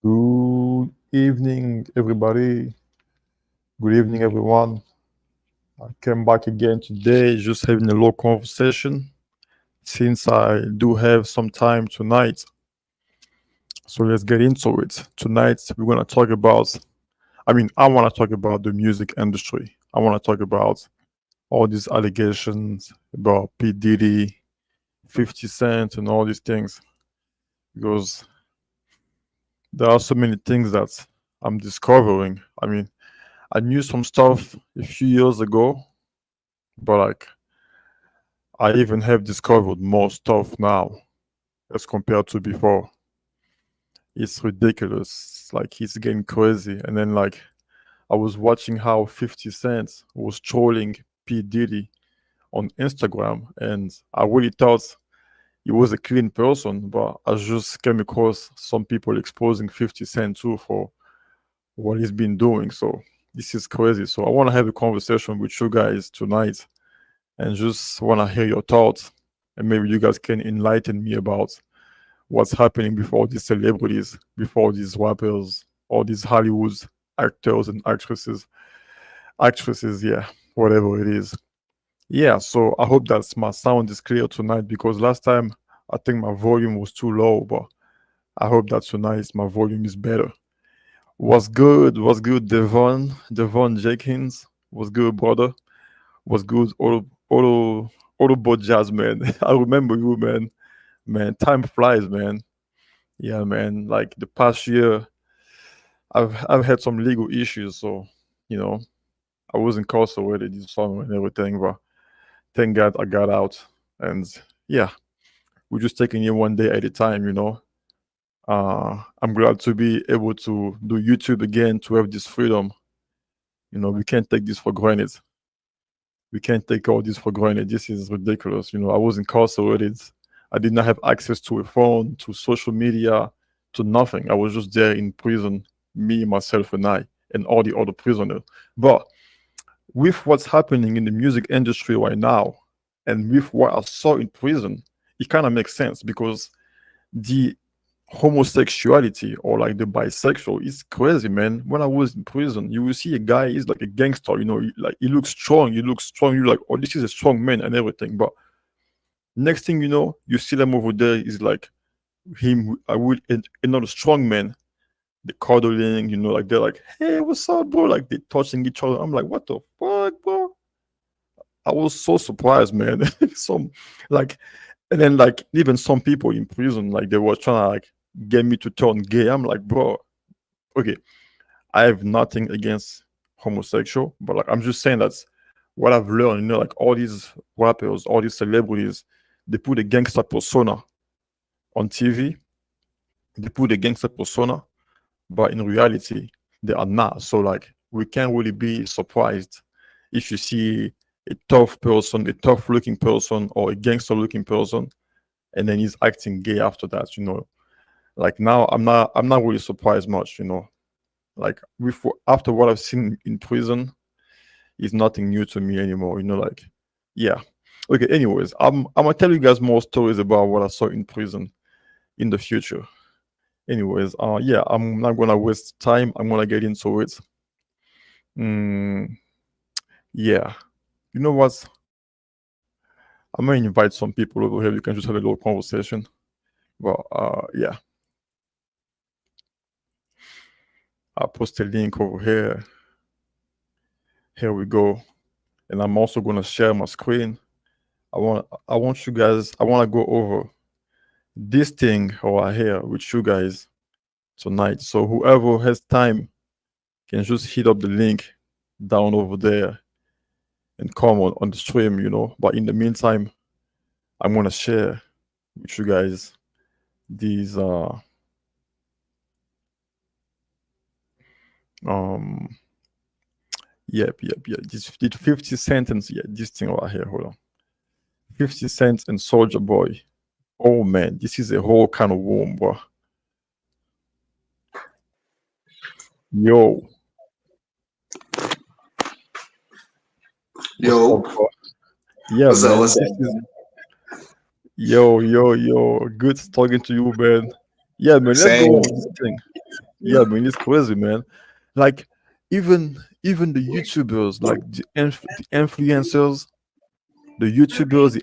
Good evening, everybody. Good evening, everyone. I came back again today, just having a little conversation since I do have some time tonight. So let's get into it. Tonight, we're going to talk about, I want to talk about the music industry. I want to talk about all these allegations about P. Diddy, 50 Cent, and all these things because there are so many things that I'm discovering. I knew some stuff a few years ago, but I even have discovered more stuff now as compared to before. It's ridiculous. Like it's getting crazy. And then I was watching how 50 Cent was trolling P. Diddy on Instagram, and I really thought he was a clean person, but I just came across some people exposing 50 Cent too for what he's been doing. So this is crazy. So I want to have a conversation with you guys tonight and just want to hear your thoughts. And maybe you guys can enlighten me about what's happening before these celebrities, before these rappers, all these Hollywood actors and actresses, yeah, whatever it is. Yeah, so I hope that my sound is clear tonight because last time I think my volume was too low, but I hope that tonight my volume is better. What's good? What's good, Devon? Devon Jenkins. What's good, brother? What's good, Autobot Jazz, man? I remember you, man. Man, time flies, man. Yeah, man. Like the past year, I've had some legal issues, so you know I was incarcerated this summer and everything, but thank God I got out. And yeah, we're just taking it one day at a time. I'm glad to be able to do YouTube again, to have this freedom. We can't take this for granted. We can't take all this for granted. This is ridiculous. I was incarcerated. I did not have access to a phone, to social media, to nothing. I was just there in prison, me, myself, and I, and all the other prisoners. But with what's happening in the music industry right now, and with what I saw in prison, it kind of makes sense because the homosexuality or like the bisexual is crazy, man. When I was in prison, you will see a guy, he's like a gangster, like he looks strong, you're like, oh, this is a strong man and everything. But next thing you know, you see them over there is like him I will another strong man, the cuddling, like they're like, hey, what's up, bro? Like they touching each other. I'm like, what the fuck, bro? I was so surprised, man. some like and then like even some people in prison, like they were trying to like get me to turn gay. I'm like, bro, okay, I have nothing against homosexual, but like I'm just saying that's what I've learned, like all these rappers, all these celebrities, they put a gangster persona on TV, they put a gangster persona, but in reality, they are not. So like we can't really be surprised if you see a tough person, a tough looking person, or a gangster looking person, and then he's acting gay after that. Like now I'm not really surprised much. Like after what I've seen in prison, is nothing new to me anymore. Like yeah. Okay, anyways, I'm gonna tell you guys more stories about what I saw in prison in the future. Anyways, yeah, I'm not gonna waste time. I'm gonna get into it. Mm, yeah. You know what? I'm gonna invite some people over here. We can just have a little conversation. Well, yeah, I'll post a link over here. Here we go. And I'm also gonna share my screen. I want you guys. I want to go over this thing right here with you guys tonight. So whoever has time can just hit up the link down over there and come on the stream. But in the meantime, I'm gonna share with you guys these um yep. This 50 sentence, yeah, this thing right here, hold on. 50 Cent and Soldier Boy. Oh man, this is a whole kind of worm, bro. Yo, what's up, Yo, bro? Yeah, what's up? man. What's This up? is yo. Good talking to you, man. Yeah, man. Let's go Same. over this thing. Yeah, I mean it's crazy, man. Like even the YouTubers, like the influencers, the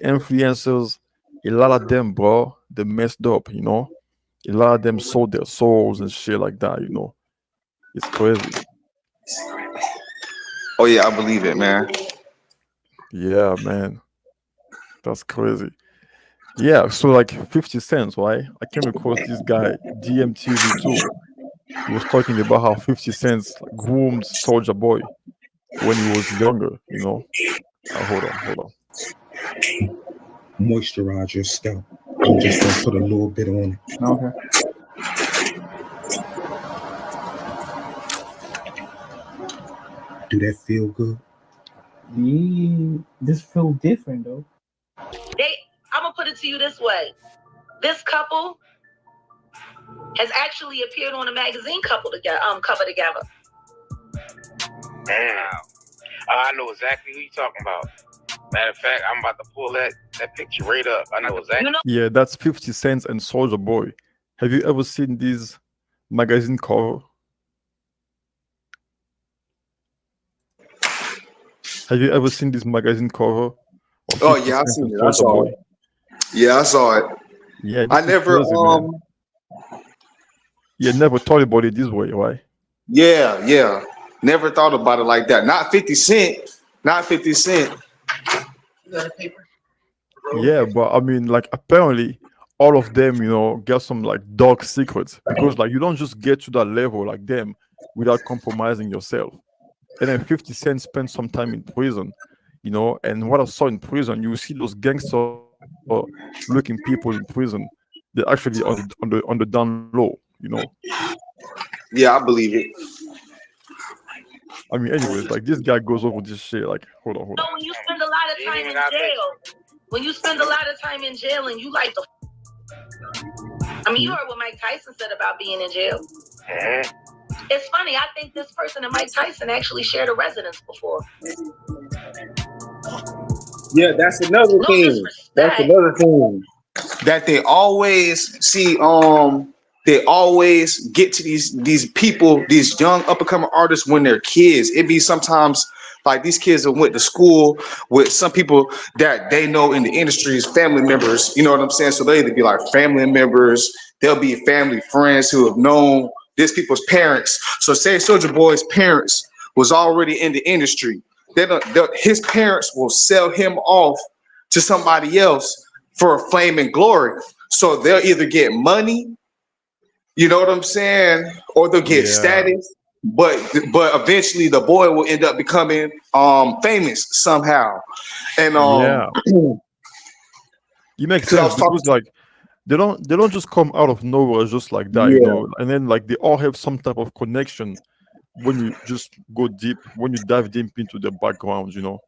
influencers, a lot of them, bro, they messed up, you know. A lot of them sold their souls and shit like that, you know. It's crazy. Oh yeah, I believe it, man. Yeah, man. That's crazy. Yeah, so like 50 Cent, right? I came across this guy, DMTV too. He was talking about how 50 Cent like, groomed Soldier Boy when he was younger, you know. Hold on. Moisturize your scalp. I'm just gonna put a little bit on it. Okay. Do that feel good? This feel different though. I'm gonna put it to you this way: this couple has actually appeared on a magazine cover together. Damn. I know exactly who you're talking about. Matter of fact, I'm about to pull that picture right up. I know exactly. You know, Yeah, that's 50 Cent and Soldier Boy. Have you ever seen this magazine cover? Have you ever seen this magazine cover of Oh 50 yeah, I Cent seen and it. I Soldier saw Boy? it. Yeah, I saw it. Yeah, I this is never crazy, man. You never thought about it this way, right? yeah. Never thought about it like that. Not 50 Cent. Not 50 Cent. You got a paper? Yeah, but I mean, like, apparently, all of them, you know, get some like dark secrets because, like, you don't just get to that level like them without compromising yourself. And then 50 Cent spent some time in prison, you know. And what I saw in prison, you see those gangster-looking people in prison. They're actually on the down low, you know. Yeah, I believe it. I mean, anyways, like this guy goes over this shit. Like, hold on. when you spend a lot of time in jail, when you spend a lot of time in jail and you like the. I mean, you heard what Mike Tyson said about being in jail. Mm-hmm. It's funny. I think this person and Mike Tyson actually shared a residence before. Yeah, that's another No thing. That's disrespect. another thing that they always see. They always get to these people, these young up and coming artists when they're kids. It be sometimes like these kids that went to school with some people that they know in the industry as family members. You know what I'm saying? So they either be like family members, they'll be family friends who have known these people's parents. So say Soulja Boy's parents was already in the industry. His parents will sell him off to somebody else for fame and glory. So they'll either get money, you know what I'm saying, or they'll get Yeah, status. But eventually the boy will end up becoming famous somehow. And yeah. It makes because I sense was talking because like they don't just come out of nowhere just like that, you yeah, know. And then like they all have some type of connection when you just go deep, when you dive deep into their backgrounds, you know.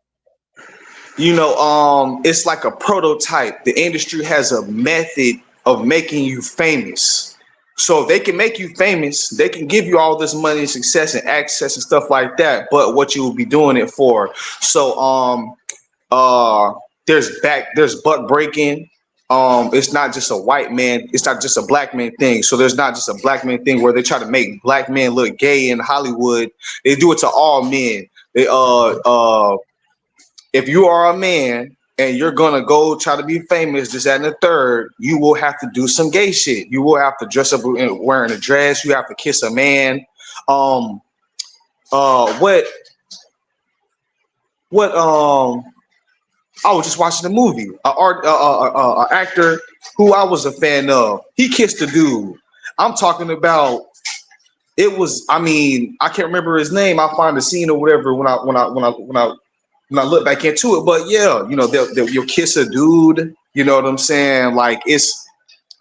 it's like a prototype. The industry has a method of making you famous. So they can make you famous, they can give you all this money and success and access and stuff like that, but what you will be doing it for. So uh there's butt breaking. It's not just a white man, it's not just a black man thing. So there's not just a black man thing where they try to make black men look gay in Hollywood. They do it to all men. They if you are a man and you're gonna go try to be famous, this, that, and the third, you will have to do some gay shit. You will have to dress up in wearing a dress. You have to kiss a man. Um, what? What? I was just watching a movie. A actor who I was a fan of. He kissed a dude. I'm talking about. It was. I mean, I can't remember his name. I'll find the scene or whatever when I look back into it. But yeah, you'll kiss a dude. You know what I'm saying? Like it's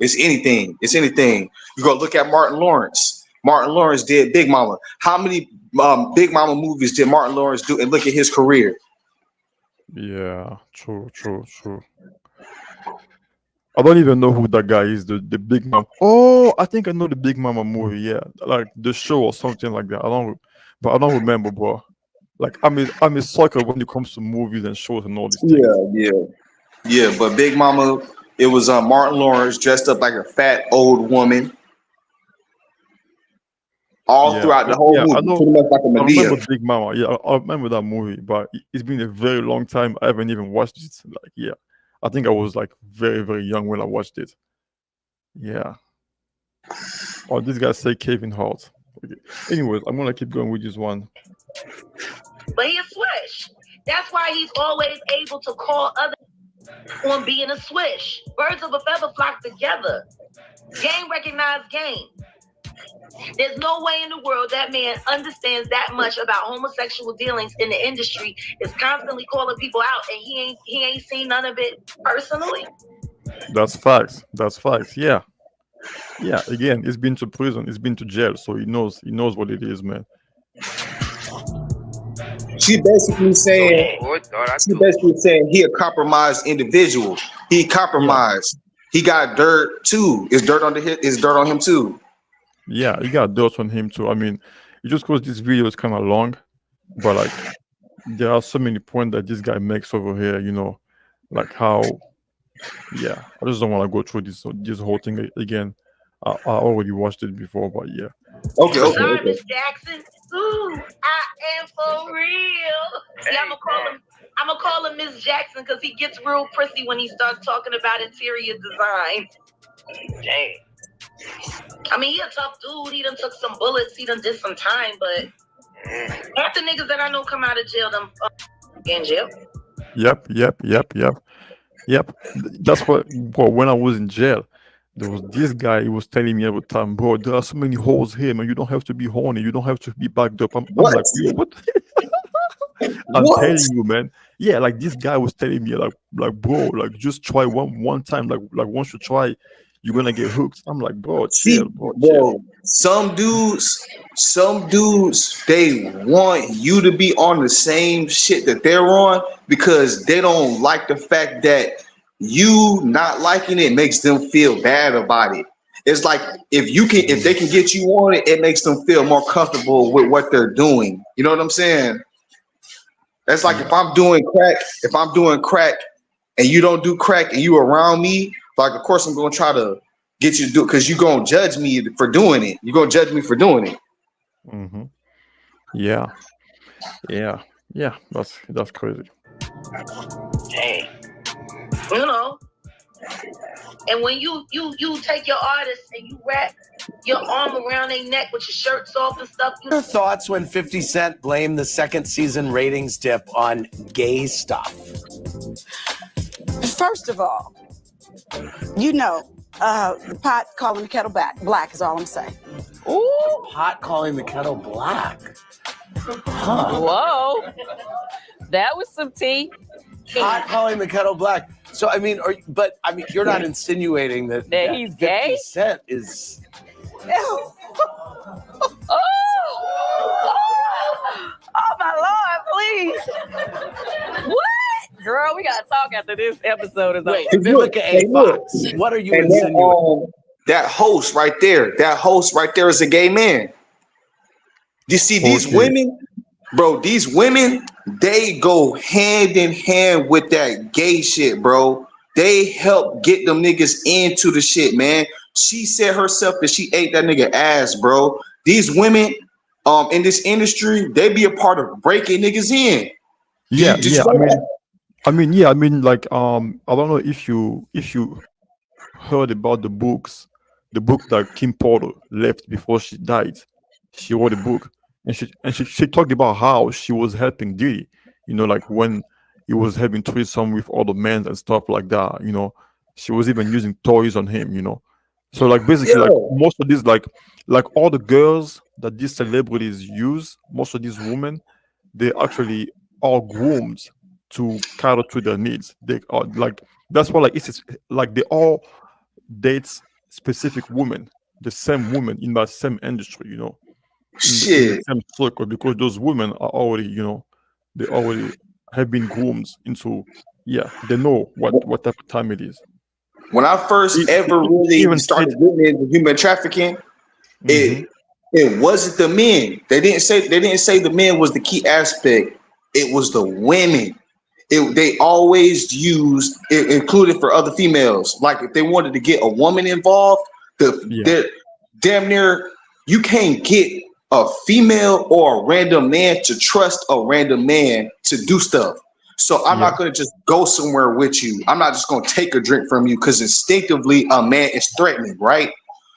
anything. It's anything. You go look at Martin Lawrence. Martin Lawrence did Big Mama. How many Big Mama movies did Martin Lawrence do? And look at his career. Yeah, true. I don't even know who that guy is. The Big Mama. Oh, I think I know the Big Mama movie. Yeah, like the show or something like that. But I don't remember, bro. Like I'm a sucker when it comes to movies and shows and all these things. Yeah. But Big Mama, it was Martin Lawrence dressed up like a fat old woman. all Yeah, throughout the whole yeah. I movie, know. pretty much like a I Medea. remember Big Mama. Yeah, I remember that movie, but it's been a very long time. I haven't even watched it. Like, yeah, I think I was like very, very young when I watched it. Yeah. Oh, this guy say Kevin Hart. Okay. Anyways, I'm gonna keep going with this one. But he a swish. That's why he's always able to call others on being a swish. Birds of a feather flock together. Game recognized game. There's no way in the world that man understands that much about homosexual dealings in the industry, is constantly calling people out, and he ain't seen none of it personally. That's facts. That's facts. Yeah. Yeah. Again, he's been to prison. He's been to jail, so he knows. He knows what it is, man. She basically saying Boy, thought I she do. basically saying he a compromised individual. He Yeah. compromised. He got dirt too. Is dirt on him too. Yeah. He got dirt on him too. I mean, it just because this video is kind of long, but like there are so many points that this guy makes over here. You know, like how. Yeah. I just don't want to go through this whole thing again. I already watched it before, but yeah. Okay, okay, Sorry, okay. Miss Jackson. Ooh, I am for real. See, I'm gonna call him Miss Jackson because he gets real prissy when he starts talking about interior design. Dang. I mean, he a tough dude. He done took some bullets. He done did some time, but half the niggas that I know come out of jail, them in jail. Yep. That's what. Well, when I was in jail, there was this guy. He was telling me every time, bro, there are so many holes here, man. You don't have to be horny. You don't have to be backed up. I'm What? like, yo, what? I'm What? telling you, man. Yeah, like this guy was telling me, like, bro, like just try one time. Like once you try, you're gonna get hooked. I'm like, bro, See, chill, bro, chill. bro, some dudes, they want you to be on the same shit that they're on because they don't like the fact that you not liking it makes them feel bad about it. It's like if they can get you on it, it makes them feel more comfortable with what they're doing. You know what I'm saying? That's like if I'm doing crack and you don't do crack and you around me, like of course I'm gonna try to get you to do it because you're gonna judge me for doing it. You're gonna judge me for doing it. Mm-hmm. Yeah. That's crazy. Dang. You know. And when you take your artist and you wrap your arm around their neck with your shirts off and stuff. Your thoughts when 50 Cent blamed the second season ratings dip on gay stuff? First of all, you know, the pot calling the kettle black is all I'm saying. Ooh, pot calling the kettle black. Huh. Whoa, that was some tea. Pot calling the kettle black. So I mean, you're not insinuating that he's 50 gay? Cent is. Oh, my Lord, please. What? Girl, we gotta talk after this episode is over. Wait, Vivica A. Fox, what are you And insinuating? that host right there is a gay man. You see these Okay. women, bro, these women, they go hand in hand with that gay shit, bro. They help get them niggas into the shit, man. She said herself that she ate that nigga ass, bro. These women in this industry, they be a part of breaking niggas in. Yeah. Did you know that? I mean, like, I don't know if you heard about the book that Kim Porter left before she died. She wrote a book, and she talked about how she was helping Diddy. You know, like when he was having threesome with other men and stuff like that. You know, she was even using toys on him. You know, so like basically, like most of these, like all the girls that these celebrities use, most of these women, they actually are groomed to cater to their needs. They are like that's why like it's like they all dates specific women, the same women in that same industry, you know, in the same circle, because those women are already, you know, they already have been groomed into, they know what type of time it is. When I first ever really started getting into human trafficking, it wasn't the men. They didn't say the men was the key aspect. It was the women. They always used it, included for other females. Like if they wanted to get a woman involved, they're damn near you can't get a female or a random man to trust a random man to do stuff. So I'm Yeah. not going to just go somewhere with you. I'm not just going to take a drink from you because instinctively a man is threatening, right?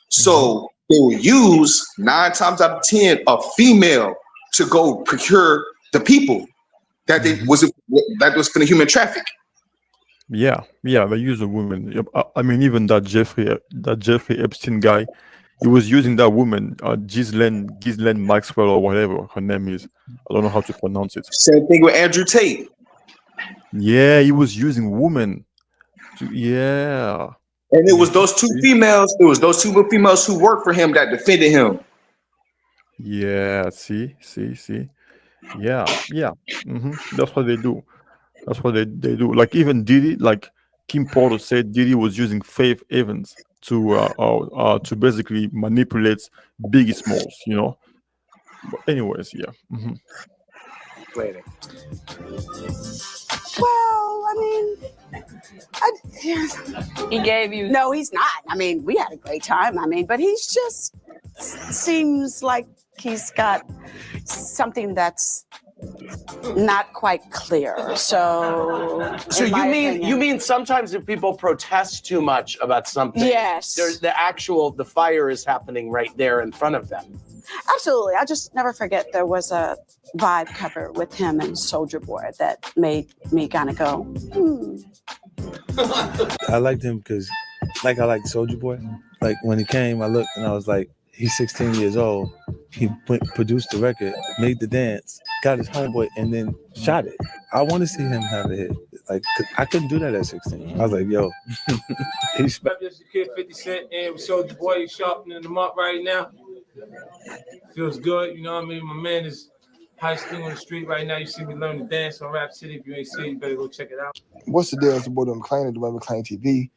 So they will use 9 times out of 10 a female to go procure the people that they was for the human traffic. Yeah, they use a woman. Yep. I mean, even that Jeffrey Epstein guy, he was using that woman, Ghislaine Maxwell or whatever her name is. I don't know how to pronounce it. Same thing with Andrew Tate. Yeah, he was using women. Yeah. And it was those two females. It was those two females who worked for him that defended him. Yeah. See. Yeah. That's what they do. That's what they do. Like even Diddy, like Kim Porter said, Diddy was using Faith Evans to basically manipulate Biggie Smalls, you know. But anyways, yeah. Waiting. Well, I mean, He gave you. no, he's not. I mean, we had a great time. I mean, but he's just seems like he's got something that's not quite clear. So in my you opinion- mean sometimes if people protest too much about something, Yes. there's the fire is happening right there in front of them. Absolutely. I just never forget there was a Vibe cover with him and Soulja Boy that made me kind of go, I liked him because, like, I liked Soulja Boy. Like, when he came, I looked and I was like, he's 16 years old. He produced the record, made the dance, got his homeboy, and then shot it. I want to see him have a hit. Like, 'cause I couldn't do that at 16. I was like, yo, he's. Just a kid, 50 Cent, and Soulja Boy, he's sharpening them up right now. Feels good, you know what I mean? My man is high school on the street right now. You see me learn to dance on Rap City. If you ain't seen it, you better go check it out. What's the deal? It's the boy McClain and Dwayne McClain TV.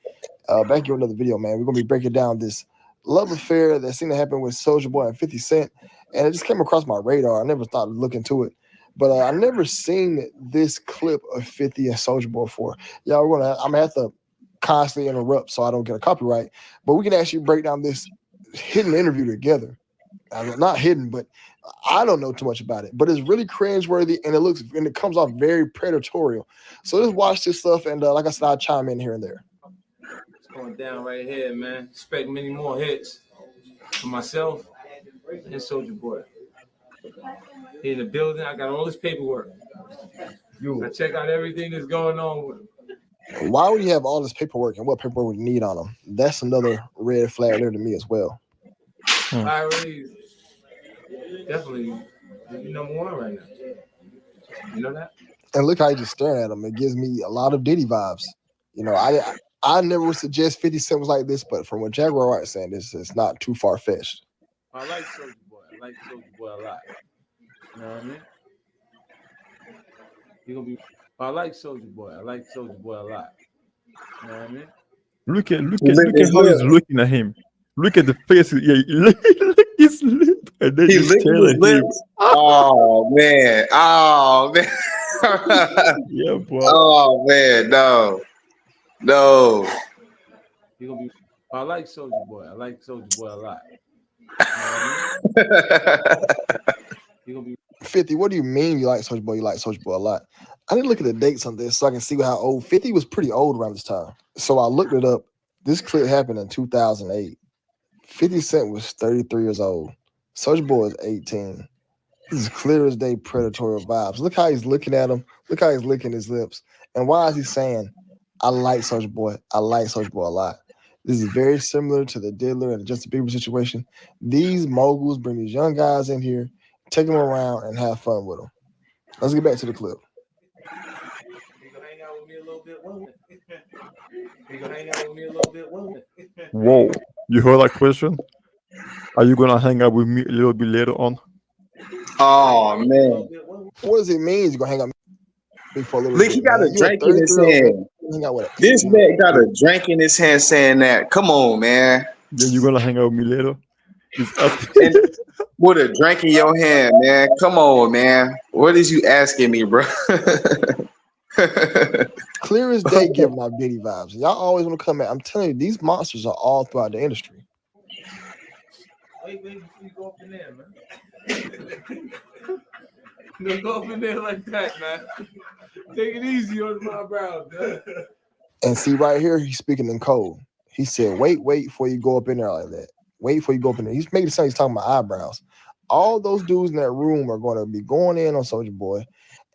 Back here with another video, man. We're gonna be breaking down this love affair that seemed to happen with Soulja Boy and 50 Cent, and it just came across my radar. I never thought to look into it, but I never seen this clip of 50 and Soulja Boy before. Y'all, I'm gonna have to constantly interrupt so I don't get a copyright, but we can actually break down this hidden interview together. I mean, not hidden, but I don't know too much about it. But it's really cringeworthy, and it comes off very predatory. So let's watch this stuff, and like I said, I'll chime in here and there. It's going down right here, man. Expect many more hits for myself and Soulja Boy. He in the building. I got all this paperwork. I check out everything that's going on with him. Why would you have all this paperwork, and what paperwork would you need on him? That's another red flag there to me as well. I really, definitely, you number one right now. You know that? And look how he's just staring at him. It gives me a lot of Diddy vibes. You know, I never would suggest 50 Cent was like this, but from what Jaguar Wright is saying, it's not too far fetched. I like Soulja Boy. I like Soulja Boy a lot. You know what I mean? I like Soulja Boy. I like Soulja Boy a lot. You know what I mean? Look at how he's looking at him. Look at the face. Yeah, look his lip, and then He licked his lips. Oh man. Yeah, boy. Oh man, no. I like Soulja Boy. I like Soulja Boy a lot. You know what I mean? 50, what do you mean you like Soulja Boy? You like Soulja Boy a lot. I didn't look at the dates on this so I can see how old. 50 was pretty old around this time. So I looked it up. This clip happened in 2008. 50 Cent was 33 years old. Soulja Boy is 18. This is clear as day predatory vibes. Look how he's looking at him. Look how he's licking his lips. And why is he saying, I like Soulja Boy. I like Soulja Boy a lot. This is very similar to the Diddler and the Justin Bieber situation. These moguls bring these young guys in here, take them around, and have fun with them. Let's get back to the clip. Whoa, you heard that question? Are you gonna hang out with me a little bit later on? Oh man. What does it mean he's gonna hang out with me for a little Look, bit? he got man? a drink in his hand. This man got a drink in his hand saying that. Come on, man. Then you're gonna hang out with me later? And with a drink in your hand, man. Come on, man. What is you asking me, bro? Clear as day giving out Diddy vibes. Y'all always want to come at. I'm telling you, these monsters are all throughout the industry. Wait before you go up in there, man. Don't go up in there like that, man. Take it easy on my brows, man. And see right here, he's speaking in code. He said, wait before you go up in there like that. Wait before you go up in there. He's making it sound he's talking about eyebrows. All those dudes in that room are going to be going in on Soulja Boy,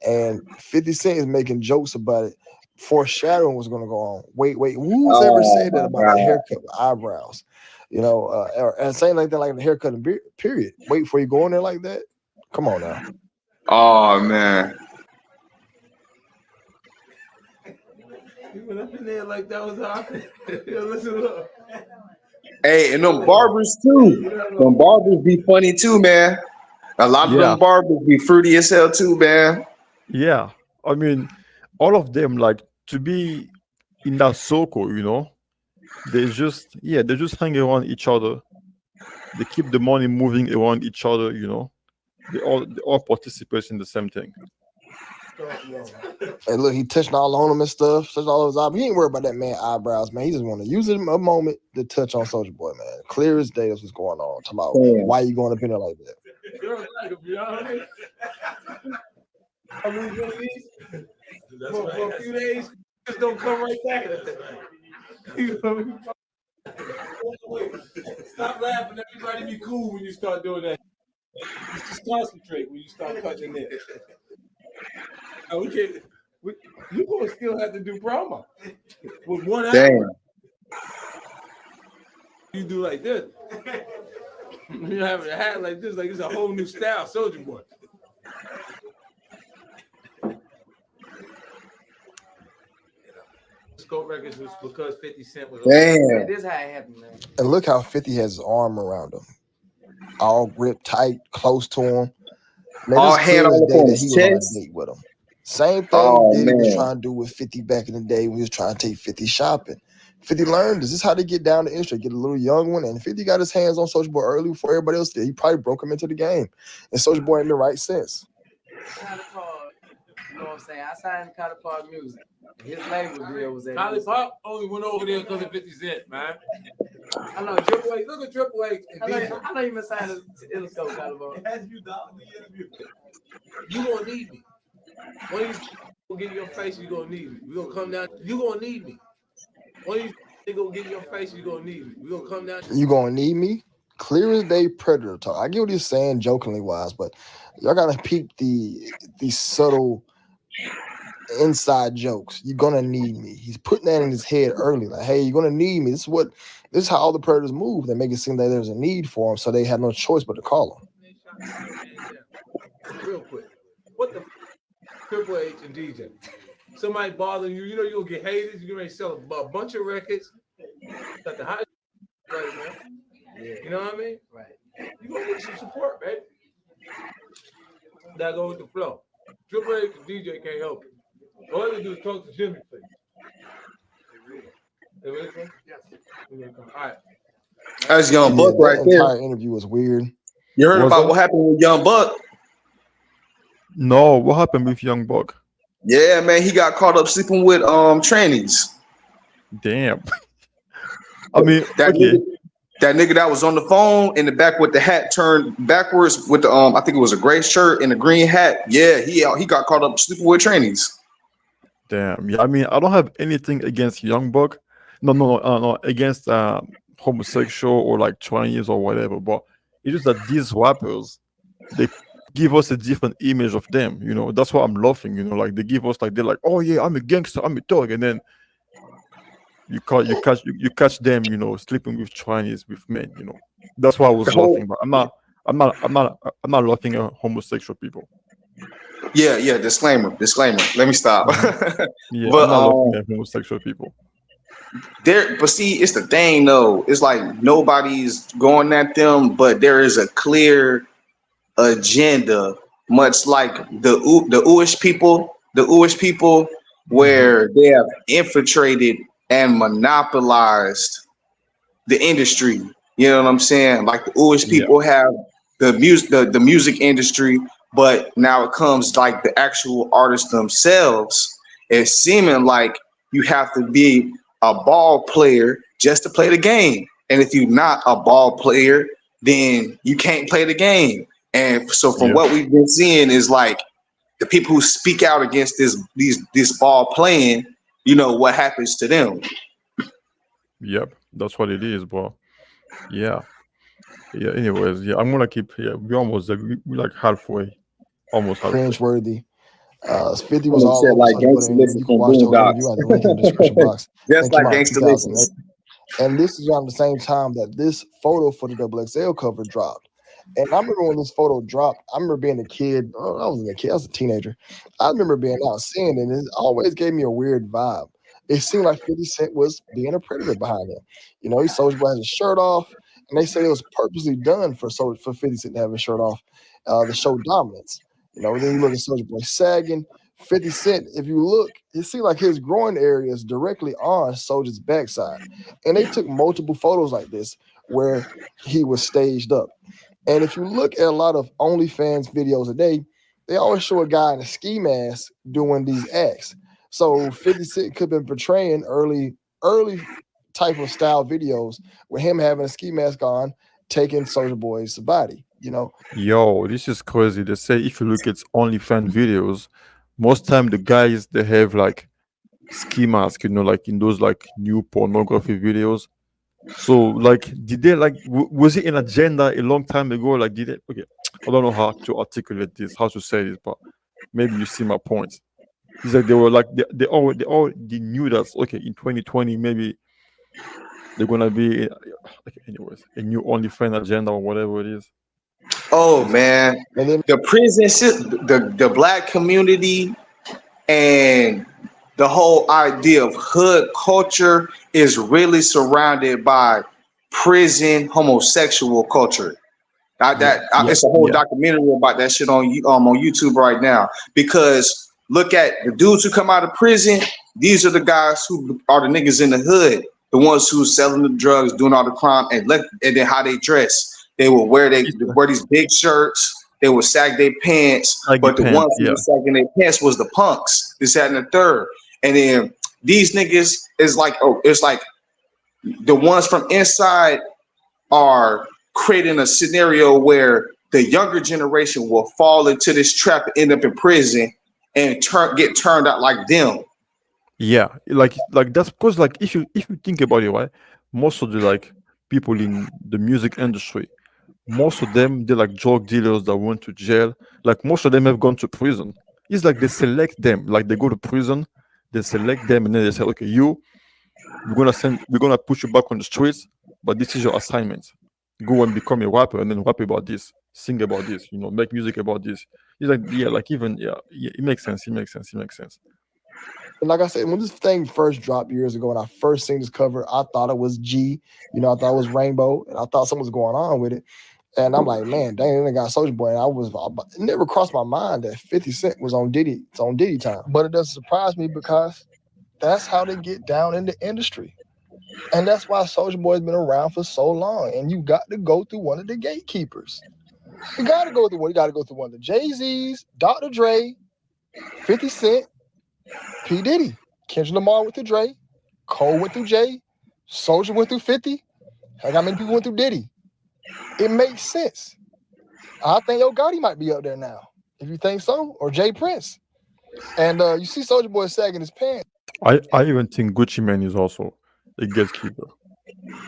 and 50 Cent is making jokes about it, foreshadowing what's going to go on. Wait, who's ever said that about a haircut with eyebrows? You know, and saying like that, like a haircut and beard, period. Wait before you go in there like that. Come on now. Oh man. You went up in there like that was happening. Listen up. Hey, and them barbers too. Them barbers be funny too, man. A lot of them barbers be fruity as hell too, man. Yeah. I mean, all of them, like, to be in that circle, you know, they just hang around each other. They keep the money moving around each other, you know. They all participate in the same thing. And look, he touched all on him and stuff. Touched all of his eyebrows. He ain't worried about that man eyebrows, man. He just want to use it a moment to touch on Soulja Boy, man. Clear as day, that's what's going on. Talking about why you going up in there like that. I mean, for a few days, just don't come right back. Stop laughing. Everybody be cool when you start doing that. Just concentrate when you start cutting it. You gonna still have to do promo with 1 hour. Damn. You do like this. You have a hat like this, like it's a whole new style, Soulja Boy. Scope Records was because 50 Cent was. Damn. This is how it happened, man. And look how 50 has his arm around him, all gripped tight, close to him. Man, All it's clear hand as all day up on that his he was on a chest. date with him. Same thing Oh, Diddy was man. trying to do with 50 back in the day when he was trying to take 50 shopping. 50 learned this is how they get down the industry, get a little young one, and 50 got his hands on Soulja Boy early before everybody else did. He probably broke him into the game, and Soulja Boy in the right sense. You know what I'm saying? I signed Collie Park Music. His label deal was at Collie Pop only went over there because of 50 Cent, man. I know Triple H. Look at Triple H. I know you been signed to Illustrate Collie Park. You gonna need me. When you go get in your face, you gonna need me. We gonna come down. You gonna need me. When you go get in your face, you gonna need me. We gonna come down. You gonna need me? Clear as day predator talk. I get what he's saying jokingly wise, but y'all gotta peep the subtle inside jokes. You're gonna need me. He's putting that in his head early, like, hey, you're gonna need me. This is how all the predators move. They make it seem that there's a need for him, so they have no choice but to call him. Real quick. What the Triple H and DJ? Somebody bothering you, you know you're gonna get hated. You're gonna sell a bunch of records. Got the high right now. You know what I mean? Right. You gonna get some support, baby. That go with the flow. Triple H and DJ can't help it. All they do is talk to Jimmy, please. They ready for it? Yes. All right. That's Young Buck that right there. entire interview was weird. You heard about what happened with Young Buck? No, what happened with Young Buck? Yeah, man, he got caught up sleeping with trannies. Damn. I mean, that nigga that was on the phone in the back with the hat turned backwards with the I think it was a gray shirt and a green hat. Yeah, he got caught up sleeping with trannies. Damn. Yeah, I mean, I don't have anything against Young Buck. No, against homosexual or like Chinese or whatever. But it's just that these rappers, they give us a different image of them. You know, that's why I'm laughing. You know, like they give us like they're like, oh yeah, I'm a gangster, I'm a thug, and then you catch them, you know, sleeping with Chinese, with men. You know, that's why I was laughing. But I'm not laughing at homosexual people. Yeah. Disclaimer. Let me stop. Yeah, but I'm not laughing at homosexual people. But see, it's the thing though. It's like nobody's going at them, but there is a clear agenda, much like the Uish people, where they have infiltrated and monopolized the industry. You know what I'm saying? Like the Uish people have the music industry, but now it comes like the actual artists themselves. It's seeming like you have to be a ball player just to play the game. And if you're not a ball player, then you can't play the game. And so from Yeah. what we've been seeing is like the people who speak out against this ball playing, you know what happens to them. Yep. That's what it is, bro. Yeah. Yeah. Anyways, yeah, I'm gonna keep. Yeah, we almost like we like halfway, almost halfway. Cringeworthy. 50 was Someone all said over like Soulja Boy Gangsta interview. Listen You can from watch the whole interview. I have the link in the description Boondocks. box. Just It came like out in Gangsta 2008. Listen. And this is around the same time that this photo for the XXL cover dropped. And I remember when this photo dropped, I remember being a kid. Oh, I wasn't a kid, I was a teenager. I remember being out seeing it, and it always gave me a weird vibe. It seemed like 50 Cent was being a predator behind him. You know, Soulja Boy has his shirt off, and they say it was purposely done for 50 Cent to have his shirt off to show dominance. You know, then you look at Soulja Boy sagging. 50 Cent, if you look, it seems like his groin area is directly on Soulja's backside. And they took multiple photos like this where he was staged up. And if you look at a lot of OnlyFans videos today, they always show a guy in a ski mask doing these acts. So 50 Cent could have been portraying early type of style videos with him having a ski mask on, taking Soulja Boy's body, you know. Yo, this is crazy. They say if you look at OnlyFans videos, most time the guys they have like ski mask, you know, like in those like new pornography videos. So like, did they like was it an agenda a long time ago? Like, did it? Okay, I don't know how to articulate this, how to say this, but maybe you see my point. It's like they were like they already knew that okay in 2020 maybe they're gonna be okay, anyways a new OnlyFans agenda or whatever it is. Oh man, the prison system, the black community, and the whole idea of hood culture is really surrounded by prison homosexual culture. It's a whole documentary about that shit on YouTube right now. Because look at the dudes who come out of prison. These are the guys who are the niggas in the hood, the ones who selling the drugs, doing all the crime, and then how they dress. They will wear these big shirts. They will sag their pants, but the ones who were sagging their pants was the punks. This, that, and the third. And then these niggas is like, it's like the ones from inside are creating a scenario where the younger generation will fall into this trap and end up in prison and get turned out like them. Yeah, like that's because like if you think about it, right, most of the like people in the music industry, most of them they're like drug dealers that went to jail. Like most of them have gone to prison. It's like they select them, like they go to prison, they select them, and then they say, okay, we're gonna put you back on the streets, but this is your assignment. Go and become a rapper, and then rap about this, sing about this, you know, make music about this. It's like it makes sense. It makes sense. And like I said, when this thing first dropped years ago and I first seen this cover, I thought it was G, you know, I thought it was Rainbow, and I thought something was going on with it. And I'm like, man, dang, they got Soulja Boy. And it never crossed my mind that 50 Cent was on Diddy. It's on Diddy time. But it doesn't surprise me because that's how they get down in the industry. And that's why Soulja Boy has been around for so long. And you got to go through one of the gatekeepers. You got to go through one of the Jay-Z's, Dr. Dre, 50 Cent, P. Diddy. Kendrick Lamar went through Dre. Cole went through Jay. Soulja went through 50. Like how many people went through Diddy? It makes sense. I think Yo Gotti might be up there now, if you think so, or Jay Prince. And you see Soulja Boy sagging his pants. I even think Gucci Mane is also a gatekeeper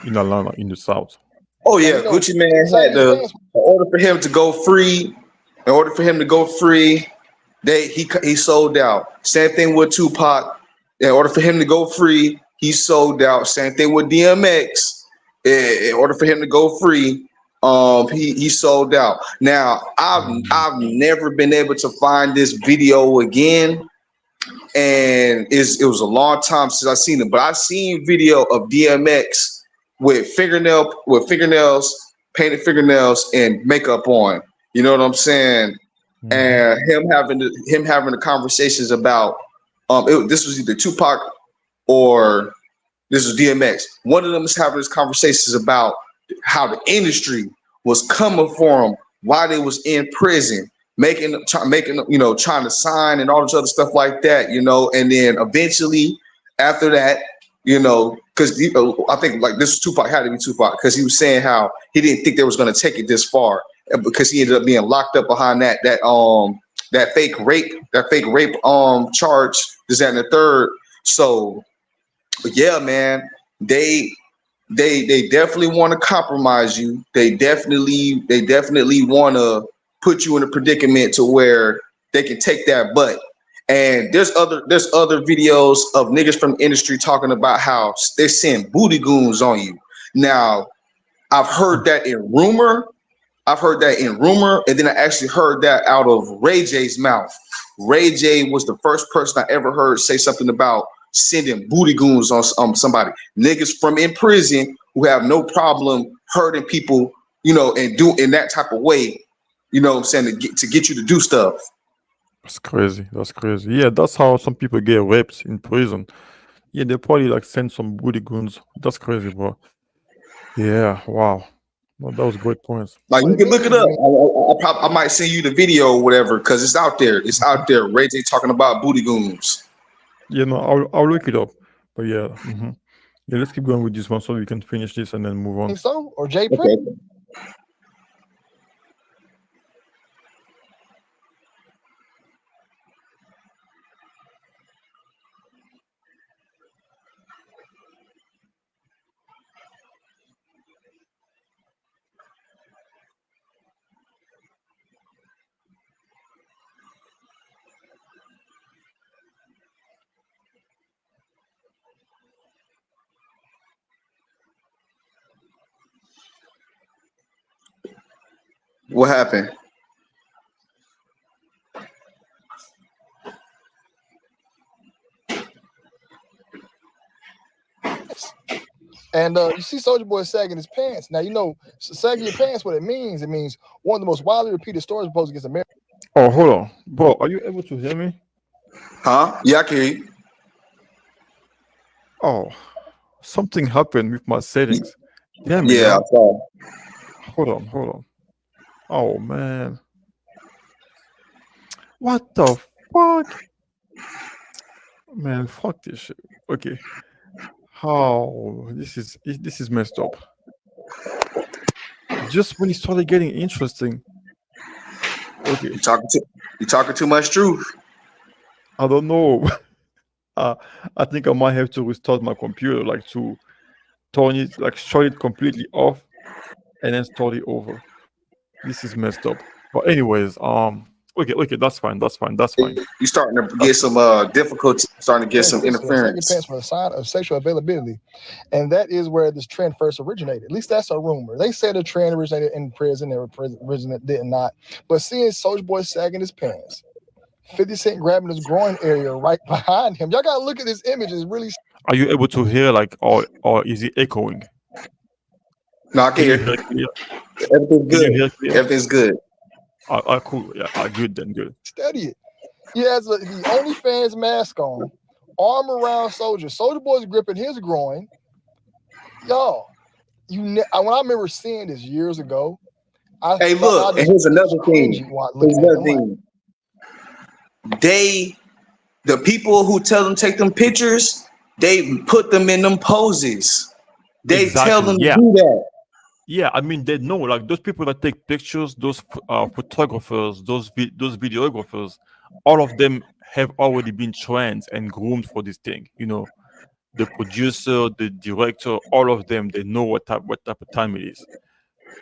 in Atlanta, in the South. Oh yeah, Gucci Mane had in order for him to go free. He sold out. Same thing with Tupac. In order for him to go free, he sold out. Same thing with DMX. In order for him to go free, he sold out. Now I've never been able to find this video again, and it was a long time since I seen it. But I seen video of DMX with fingernails, painted fingernails, and makeup on. You know what I'm saying? And him having the conversations about this was either Tupac or this was DMX. One of them is having these conversations about how the industry was coming for him while they was in prison, trying to sign and all this other stuff like that, you know. And then eventually, after that, you know, because I think like this Tupac had to be Tupac because he was saying how he didn't think they was going to take it this far, and because he ended up being locked up behind that fake rape charge, this that and the third. So yeah, man, they definitely want to compromise you. They definitely want to put you in a predicament to where they can take that butt. And there's other videos of niggas from the industry talking about how they send booty goons on you. Now, I've heard that in rumor. And then I actually heard that out of Ray J's mouth. Ray J was the first person I ever heard say something about sending booty goons on somebody. Niggas from in prison who have no problem hurting people, and do in that type of way, you know what I'm saying, to get you to do stuff. That's crazy. That's crazy. Yeah, that's how some people get raped in prison. Yeah, they probably like send some booty goons. That's crazy, bro. Yeah, wow. Well, that was great points. Like you can look it up. I might send you the video or whatever because it's out there. It's out there. Ray J talking about booty goons. Yeah, no, I'll look it up. But yeah, yeah, let's keep going with this one so we can finish this and then move on. Think so? Or Jay Okay. Prince? What happened? And you see Soulja Boy sagging his pants. Now, sagging your pants, what it means one of the most widely repeated stories posed against America. Oh, hold on. Bro, are you able to hear me? Huh? Yeah, I can hear you. Oh, something happened with my settings. Damn it. Yeah, I saw. Hold on. Oh, man. What the fuck? Man, fuck this shit. Okay. How this is messed up. Just when it started getting interesting. Okay. You talking too much truth. I don't know. I think I might have to restart my computer, like to turn it, like shut it completely off, and then start it over. This is messed up. But anyways, okay, that's fine. You starting to get some difficulty, starting to get some interference. Sagging pants for a sign of sexual availability, and that is where this trend first originated. At least that's a rumor. They said the trend originated in prison. There were prison that did not. But seeing Soulja Boy sagging his pants, 50 Cent grabbing his groin area right behind him. Y'all gotta look at this image. It's really. Are you able to hear or is it echoing? No, I can hear. Everything's good. Everything's good. Cool. Yeah, good then. Good. Study it. He has the OnlyFans mask on, arm around Soulja. Soulja Boy's gripping his groin. Y'all, when I remember seeing this years ago. Hey, look, and here's another thing. The people who tell them take them pictures, they put them in them poses. They tell them to do that. Yeah, I mean, they know, like those people that take pictures, those photographers, those videographers, all of them have already been trained and groomed for this thing. The producer, the director, all of them, they know what type of time it is.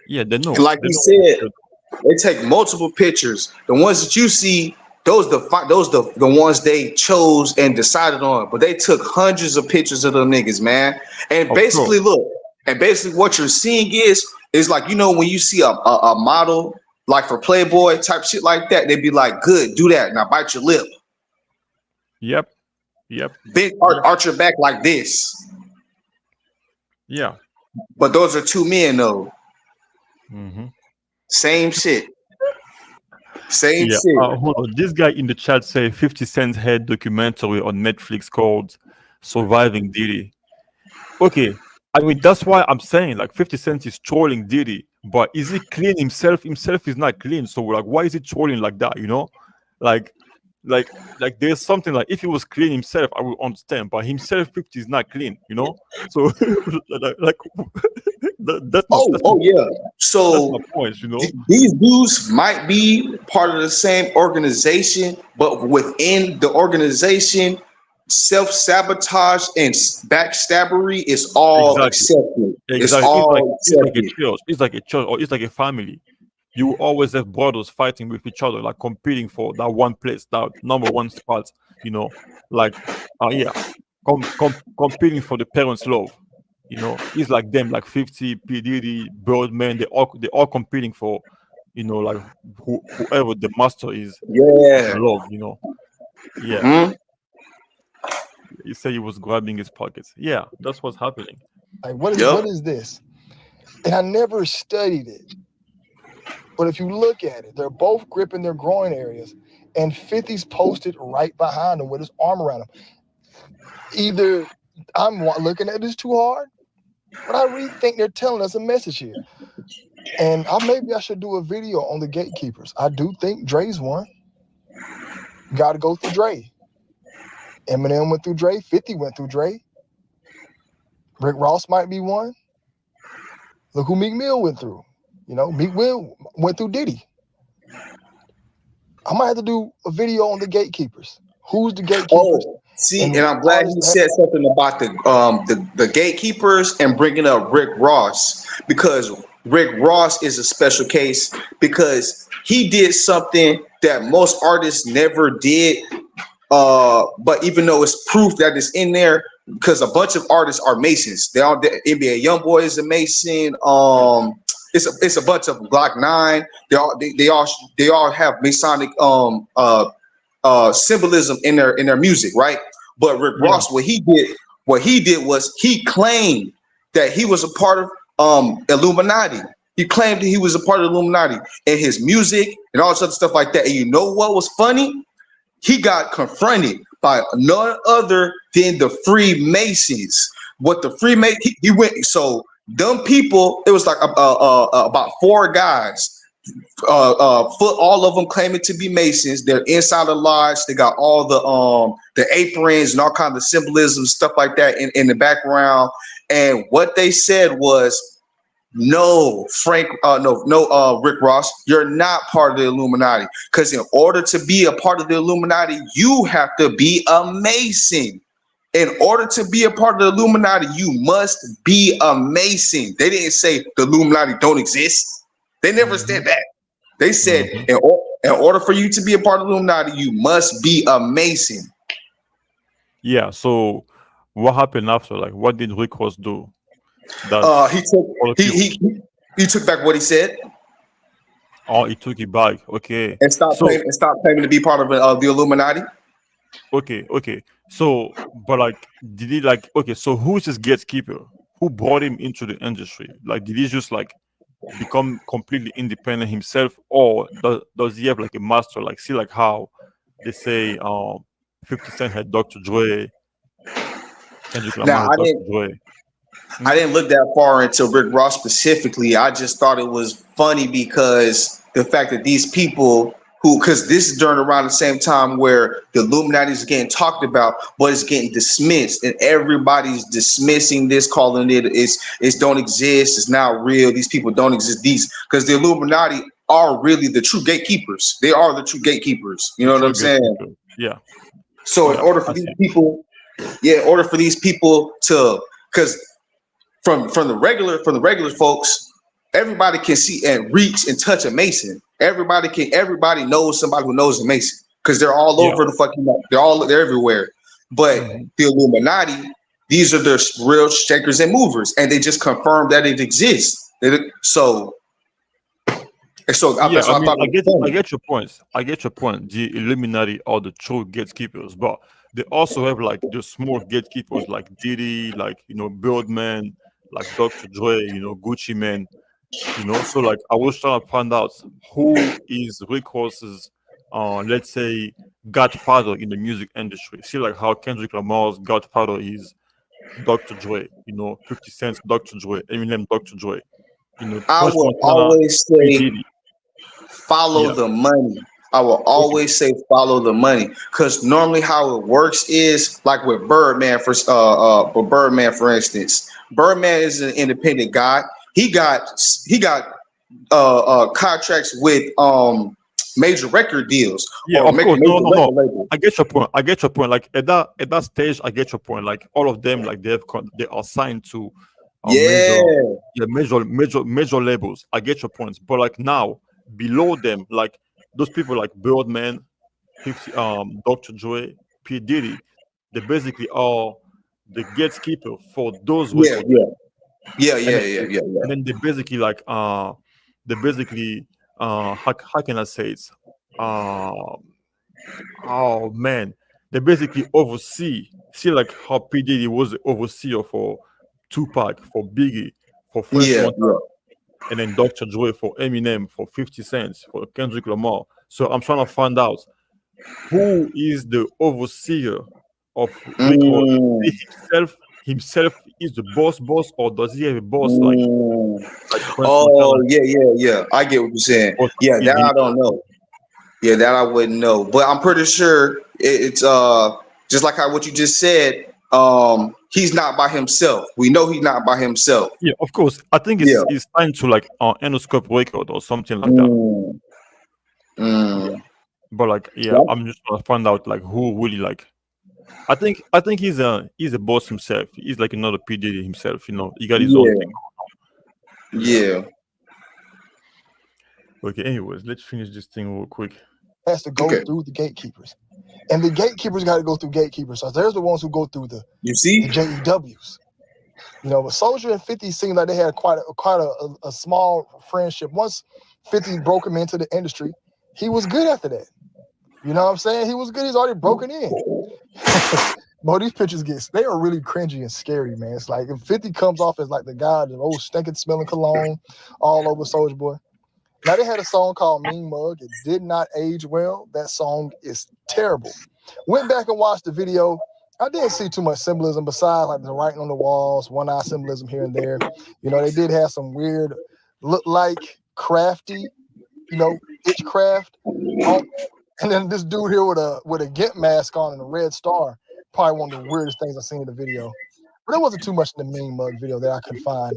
Yeah, they know. Like you said, they take multiple pictures. The ones that you see, those the ones they chose and decided on. But they took hundreds of pictures of them niggas, man. And basically, look. And basically what you're seeing is like, when you see a model, like for Playboy type shit like that, they'd be like, good, do that. Now bite your lip. Yep. Big arch your back like this. Yeah. But those are two men though. Mm-hmm. Same shit. Same shit. Hold on. This guy in the chat said 50 Cent had documentary on Netflix called Surviving Diddy. Okay. I mean, that's why I'm saying, like, 50 Cent is trolling Diddy, but is he clean himself? Himself is not clean. So, like, why is he trolling like that, Like, like there's something like if he was clean himself, I would understand, but himself 50 is not clean, So like that's my Yeah. that's So my point, these dudes might be part of the same organization, but within the organization, self-sabotage and backstabbery is all Exactly. accepted. It's Exactly. all It's like a accepted. church. It's like a church, or it's like a family. You will always have brothers fighting with each other, like competing for that one place, that number one spot. Like yeah, competing for the parents' love. It's like them, like 50, P Diddy, Birdman. They all competing for, like whoever the master is of the Yeah. love. Yeah. Mhm. He said he was grabbing his pockets. Yeah, that's what's happening. Like, what Yep. is this? And I never studied it. But if you look at it, they're both gripping their groin areas, and 50's posted right behind him with his arm around him. Either I'm looking at this too hard, but I really think they're telling us a message here. And maybe I should do a video on the gatekeepers. I do think Dre's one. Got to go through Dre. Eminem went through Dre. 50 went through Dre. Rick Ross might be one. Look who Meek Mill went through. Meek Mill went through Diddy. I might have to do a video on the gatekeepers. Who's the gatekeepers? See, and I'm glad you said something about the gatekeepers and bringing up Rick Ross, because Rick Ross is a special case because he did something that most artists never did. But even though it's proof that it's in there, because a bunch of artists are Masons. The NBA YoungBoy is a Mason. It's a bunch of Glock 9. They all have Masonic symbolism in their music, right? But Rick Ross, what he did was he claimed that he was a part of Illuminati. He claimed that he was a part of Illuminati in his music and all this other stuff like that. And you know what was funny? He got confronted by none other than the Freemasons. What the Freemason he went, so dumb people, it was like about 4 guys. All of them claiming to be Masons. They're inside the lodge. They got all the aprons and all kinds of symbolism, stuff like that in the background. And what they said was, no, Frank, Rick Ross, you're not part of the Illuminati. Because in order to be a part of the Illuminati, you have to be a Mason. In order to be a part of the Illuminati, you must be a Mason. They didn't say the Illuminati don't exist. They never said that. They said in order for you to be a part of the Illuminati, you must be a Mason. Yeah. So what happened after? Like, what did Rick Ross do? He took back what he said. Oh, he took it back. Okay. And stopped claiming to be part of the Illuminati. Okay. So, but like, did he okay? So who's his gatekeeper? Who brought him into the industry? Like, did he just become completely independent himself, or does he have like a master? Like, see, like how they say 50 Cent had Dr. Dre, Kendrick Lamar had Dr. Dre. I didn't look that far into Rick Ross specifically. I just thought it was funny because the fact that these people because this is during around the same time where the Illuminati is getting talked about, but it's getting dismissed, and everybody's dismissing this, calling it don't exist, it's not real, these people don't exist. Because the Illuminati are really the true gatekeepers. They are the true gatekeepers. You know what I'm saying? Yeah. So in order for these people to, because from the regular folks, everybody can see and reach and touch a Mason. Everybody knows somebody who knows a Mason because they're all over the fucking, they're everywhere. But the Illuminati, these are the real shakers and movers, and they just confirm that it exists. I get your points. I get your point. The Illuminati are the true gatekeepers, but they also have like the small gatekeepers like Diddy, like Birdman, like Dr. Dre, Gucci Mane. So like I was trying to find out who is Rick Ross's, let's say, godfather in the music industry. See like how Kendrick Lamar's godfather is Dr. Dre, 50 Cent's Dr. Dre, Eminem Dr. Dre. I will always say follow the money. I will always say follow the money, because normally how it works is like with Birdman for instance. Birdman is an independent guy. He got contracts with major record deals Yeah, or of course. No, major no, no. record labels. I get your point. I get your point. Like at that stage, I get your point. Like all of them, like they are signed to major, Yeah, yeah, major labels. I get your points. But like now, below them, like those people like Birdman, 50, Dr. Dre, P Diddy, they basically are the gatekeeper for those yeah, record yeah, labels. yeah, And yeah, then, yeah, yeah, yeah. and then they basically like they basically how can I say it? Um Oh man, they basically oversee. See, like how P Diddy was the overseer for Tupac, for Biggie, for Fresh Yeah, Montana, yeah. and then Dr. Dre for Eminem, for 50 Cent, for Kendrick Lamar. So I'm trying to find out who is the overseer of record. Is Mm, he himself? Himself is the boss, or does he have a boss mm. like French Montana? Oh, yeah, yeah, yeah. I get what you're saying. Boss Yeah, is that I below don't know. Yeah, that I wouldn't know. But I'm pretty sure it's just like how what you just said. He's not by himself. We know he's not by himself. Yeah, of course. I think Yeah. it's signed to like Endoscope record or something like that. Mm, Yeah. mm. But like, yeah, Yeah. I'm just gonna find out like who really like. I think he's a boss himself. He's like another P Diddy himself. He got his own Yeah. thing. Yeah. Yeah. Okay. Anyways, let's finish this thing real quick. Has to go Okay. through the gatekeepers, and the gatekeepers got to go through gatekeepers. So there's the ones who go through the You see? JEWs. But Soldier and 50 seemed like they had quite a small friendship. Once 50 broke him into the industry, he was good after that. You know what I'm saying? He was good. He's already broken in. But these pictures they are really cringy and scary, man. It's like if 50 comes off as like the guy, the old stinking smelling cologne all over Soldier Boy. Now they had a song called Mean Mug. It did not age well. That song is terrible. Went back and watched the video. I didn't see too much symbolism besides like the writing on the walls, one eye symbolism here and there. They did have some weird, look like crafty, itchcraft. And then this dude here with a Gimp mask on and a red star, probably one of the weirdest things I've seen in the video. But there wasn't too much in the Mean Mug video that I could find,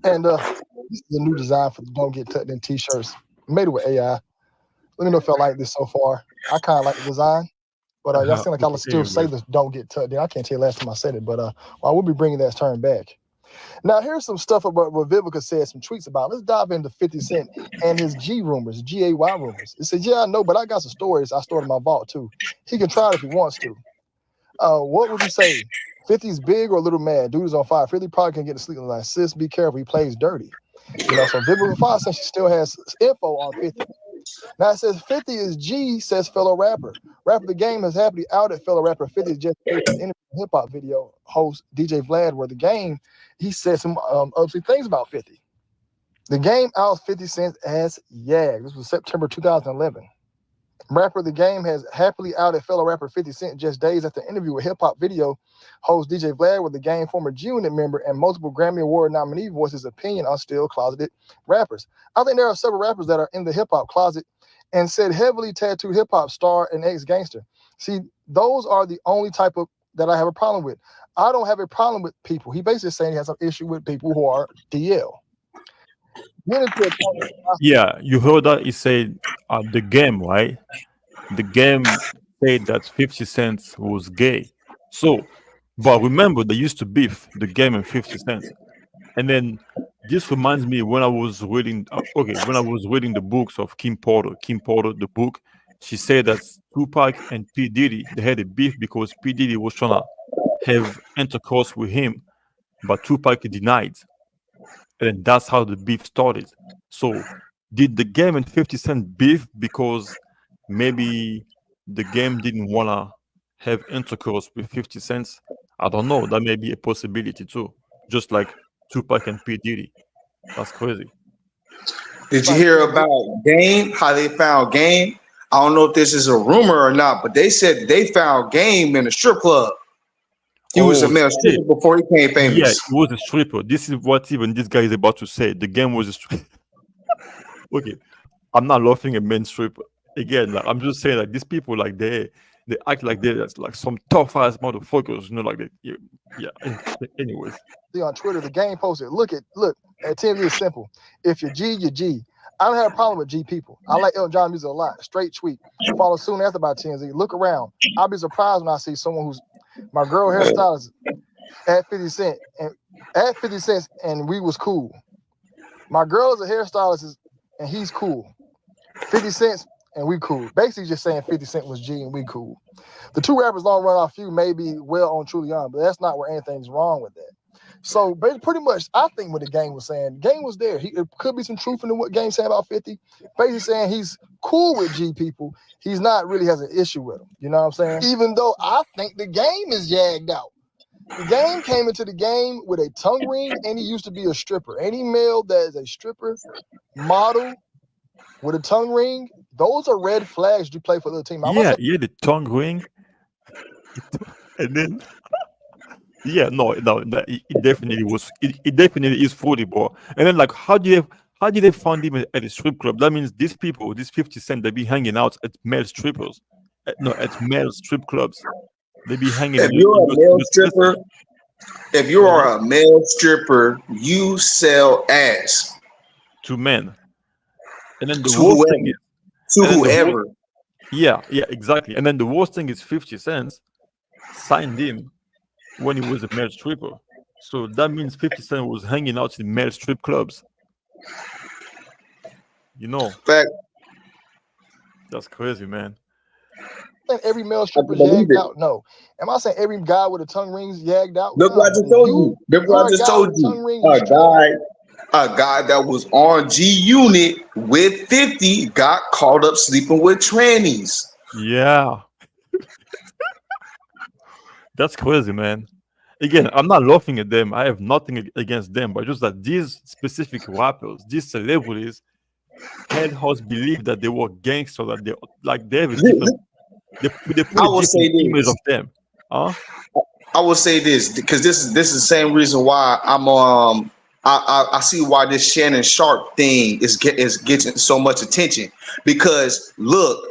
And this is a new design for the Don't Get Tucked In t-shirts. Made it with AI. Let me know if y'all like this so far. I kind of like the design, but y'all seem like I'll still say this Don't Get Tucked In. I can't tell you last time I said it, but I will be bringing that turn back. Now, here's some stuff about what Vivica said, some tweets about. Let's dive into 50 Cent and his G rumors, G-A-Y rumors. It says, yeah, I know, but I got some stories I stored in my vault, too. He can try it if he wants to. What would you say? 50's big or a little mad? Dude is on fire. 50 probably can get to sleep tonight. Sis, be careful. He plays dirty. So Vivica Fox says she still has info on 50. Now it says 50 is G, says fellow rapper. Rapper The Game is happily outed fellow rapper 50 is just in hip-hop video host DJ Vlad, where The Game, he said some ugly things about 50. The Game outs 50 Cent as Yag. This was September 2011. Rapper The Game has happily outed fellow rapper 50 Cent just days after an interview with hip-hop video host DJ Vlad, where The Game former G-Unit member and multiple Grammy Award nominee voiced his opinion on still closeted rappers. I think there are several rappers that are in the hip-hop closet and said heavily tattooed hip-hop star and ex-gangster. See, those are the only type of that I have a problem with. I don't have a problem with people. He basically saying he has some issue with people who are DL. Yeah, you heard that he said The Game, right? The Game said that 50 Cent was gay. So, but remember, they used to beef The Game and 50 Cent. And then this reminds me when I was reading, when I was reading the books of Kim Porter, the book, she said that Tupac and P. Diddy, they had a beef because P. Diddy was trying to have intercourse with him, but Tupac denied. And that's how the beef started. So, did The Game and 50 Cent beef because maybe The Game didn't want to have intercourse with 50 Cent? I don't know. That may be a possibility too. Just like Tupac and P. Diddy. That's crazy. Did you hear about Game? How they found Game? I don't know if this is a rumor or not, but they said they found Game in a strip club. He was a male stripper before he became famous. Yeah, he was a stripper. This is what even this guy is about to say. The Game was a stripper. Okay. I'm not laughing at men stripper. Again, like I'm just saying, like these people, like they act like they're like some tough ass motherfuckers, like they, yeah. Anyways, See on Twitter, the game posted, look at TMZ is simple. If you're G, you're G. I don't have a problem with G people. I like Elton John music a lot. Straight tweet. Follow soon after by TMZ. Look around. I'll be surprised when I see someone who's my girl hairstylist at 50 Cent and we was cool. My girl is a hairstylist and he's cool. 50 Cent and we cool. Basically just saying 50 Cent was G and we cool. The two rappers long run off few may be well on truly on, but that's not where anything's wrong with that. So pretty much, I think what the game was saying, the game was there. It could be some truth in what Game said about 50. Basically saying he's cool with G people. He's not really has an issue with them. You know what I'm saying? Even though I think the game is yagged out. The game came into the game with a tongue ring, and he used to be a stripper. Any male that is a stripper model with a tongue ring, those are red flags you play for the team. yeah, the tongue ring, and then no, it definitely was. It definitely is 40, bro. And then like, how do they find him at a strip club? That means these people, these 50 Cent, they be hanging out at male strippers, at male strip clubs. They be hanging. If you're a male stripper, you sell ass to men, and then the to worst thing is whoever. Yeah, exactly. And then the worst thing is 50 Cent signed him when he was a male stripper. So that means 50 Cent was hanging out in male strip clubs. Fact. That's crazy, man. Every male stripper yagged out. No. Am I saying every guy with a tongue ring is yagged out? Look what I just told you. A guy that was on G Unit with 50 got caught up sleeping with trannies. Yeah. That's crazy, man. Again, I'm not laughing at them. I have nothing against them, but just that these specific rappers, these celebrities, had us believe that they were gangsters, that they have a different. They put a different image of them. Huh? I will say this because this is the same reason why I'm I see why this Shannon Sharp thing is getting so much attention, because look,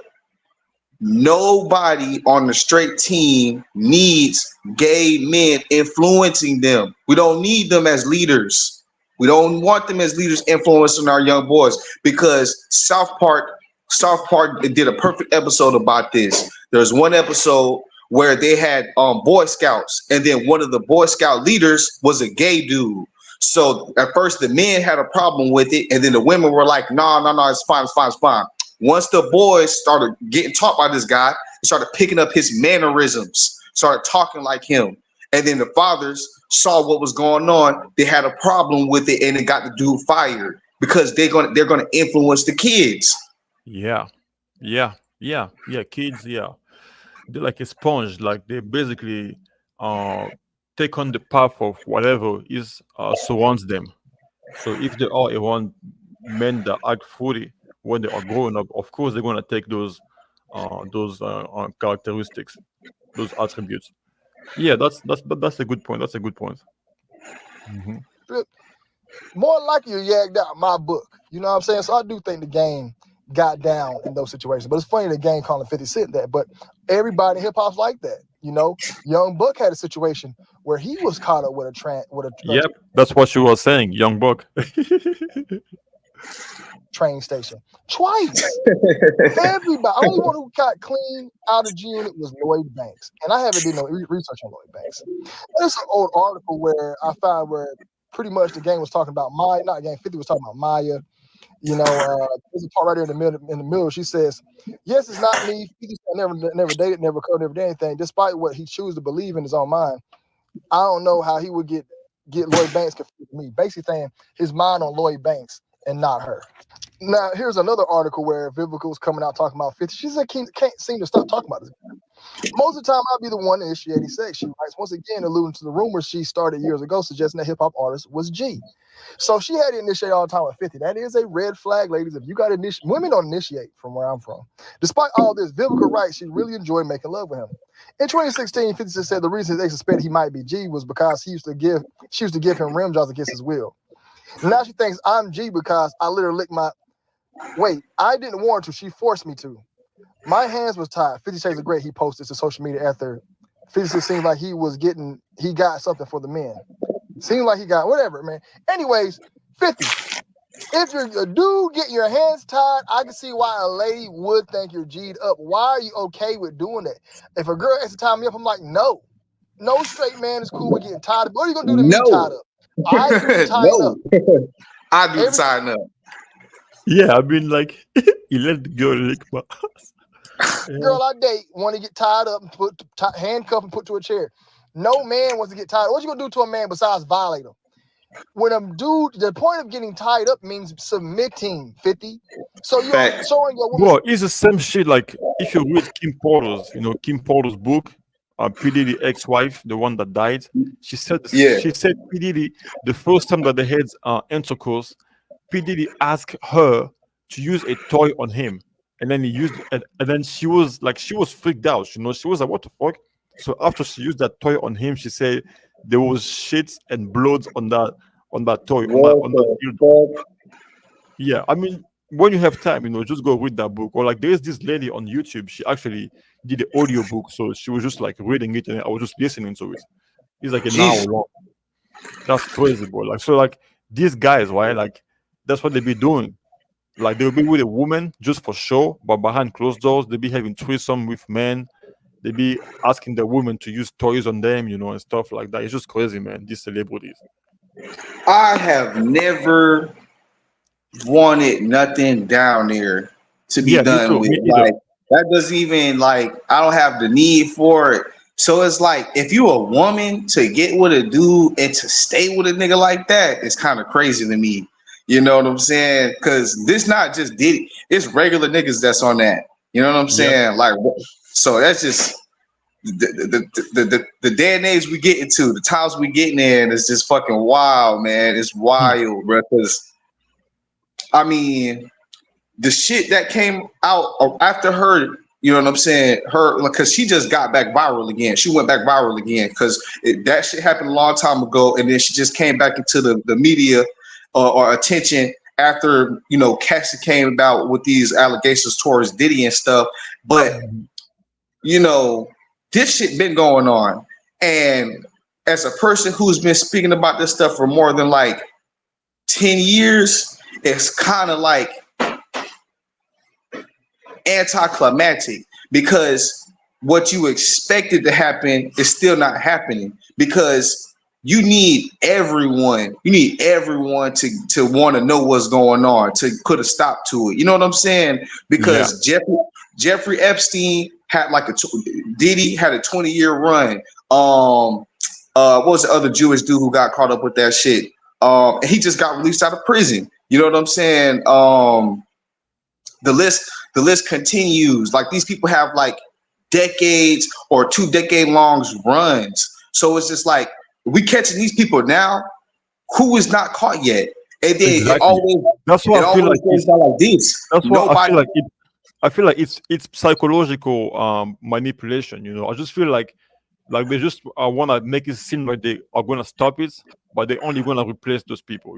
nobody on the straight team needs gay men influencing them. We don't need them as leaders. We don't want them as leaders influencing our young boys, because South Park did a perfect episode about this. There's one episode where they had Boy Scouts, and then one of the Boy Scout leaders was a gay dude. So at first the men had a problem with it, and then the women were like, no, it's fine. Once the boys started getting taught by this guy, they started picking up his mannerisms, started talking like him. And then the fathers saw what was going on. They had a problem with it, and it got the dude fired because they're gonna influence the kids. Yeah. Kids, they're like a sponge. Like they basically take on the path of whatever is surrounds them. So if they are around men that act fully when they are growing up, of course they're gonna take those characteristics, those attributes. Yeah, that's a good point. That's a good point. Mm-hmm. More likely you're yagged out in my book. You know what I'm saying? So I do think the game got down in those situations. But it's funny the game calling 50 Cent that. But everybody in hip hop's like that. Young Buck had a situation where he was caught up with a Yep, that's what you were saying, Young Buck. Train station twice. Everybody. Only one who got clean out of G Unit was Lloyd Banks, and I haven't did no research on Lloyd Banks. There's an old article where I found where pretty much the game was talking about Maya. Not game 50 was talking about Maya. There's a part right there in the middle. She says, "Yes, it's not me. 50 never dated, never covered, never did anything. Despite what he chooses to believe in his own mind, I don't know how he would get Lloyd Banks confused with me." Basically saying his mind on Lloyd Banks and not her. Now, here's another article where Vivica was coming out talking about 50. She said, can't seem to stop talking about this. Most of the time, I'll be the one initiating sex. She writes, once again, alluding to the rumors she started years ago, suggesting that hip-hop artist was G. So she had to initiate all the time with 50. That is a red flag, ladies. If you got to initiate, women don't initiate from where I'm from. Despite all this, Vivica writes she really enjoyed making love with him. In 2016, 50 said the reason they suspected he might be G was because she used to give him rim jobs against his will. Now she thinks I'm G because I literally lick my Wait, I didn't want to. She forced me to. My hands was tied. 50 Shades of Grey, he posted to social media after 56 seemed like he got something for the men. Seemed like he got whatever, man. Anyways, 50. If you're a dude getting your hands tied, I can see why a lady would think you're G'd up. Why are you okay with doing that? If a girl has to tie me up, I'm like, no. No straight man is cool with getting tied up. What are you gonna do to me tied up? I do the tying up. I do the tying up. Yeah, I mean, like, he let the girl lick my ass. Girl I date want to get tied up and put handcuffed and put to a chair. No man wants to get tied up. What you gonna do to a man besides violate him? When a dude, the point of getting tied up means submitting. 50. So you're showing your woman. Bro, it's the same shit. Like, if you read Kim Porter's book, P. Diddy ex-wife, the one that died, she said P. Diddy, the first time that they had intercourse, P. Diddy asked her to use a toy on him, and then he used it, and then she was freaked out. She was like, what the fuck? So after she used that toy on him, she said there was shit and blood on that toy. On that yeah, I mean, when you have time, just go read that book. Or like, there's this lady on YouTube. She actually did the audio book, so she was just like reading it, and I was just listening to it. It's like an hour long. That's crazy, bro. Like, so like these guys, right? Like, that's what they be doing. Like, they'll be with a woman just for show, but behind closed doors, they be having threesome with men. They be asking the woman to use toys on them, and stuff like that. It's just crazy, man. These celebrities. I have never wanted nothing down there to be done with. Like, that doesn't even, like, I don't have the need for it. So it's like, if you a woman to get with a dude and to stay with a nigga like that, it's kind of crazy to me. You know what I'm saying? Because this not just Diddy. It's regular niggas that's on that. You know what I'm saying? Like, so that's just the day and age we get into, the times we getting in is just fucking wild, man. It's wild, bro. Because I mean, the shit that came out after her, you know what I'm saying? Her, because she just got back viral again. She went back viral again because that shit happened a long time ago, and then she just came back into the media or attention after, Cassie came about with these allegations towards Diddy and stuff. But this shit been going on, and as a person who's been speaking about this stuff for more than like 10 years, it's kind of like anticlimactic, because what you expected to happen is still not happening, because you need everyone to want to know what's going on, to put a stop to it. You know what I'm saying? Because Jeffrey Epstein had Diddy had a 20-year run. What was the other Jewish dude who got caught up with that shit? And he just got released out of prison. You know what I'm saying? The list continues. Like, these people have like decades or 2-decade-long runs. So it's just like, we catching these people now who is not caught yet. And then that's why I feel like this. That's why I feel like it's psychological manipulation. I just feel like they just want to make it seem like they are going to stop it, but they're only going to replace those people.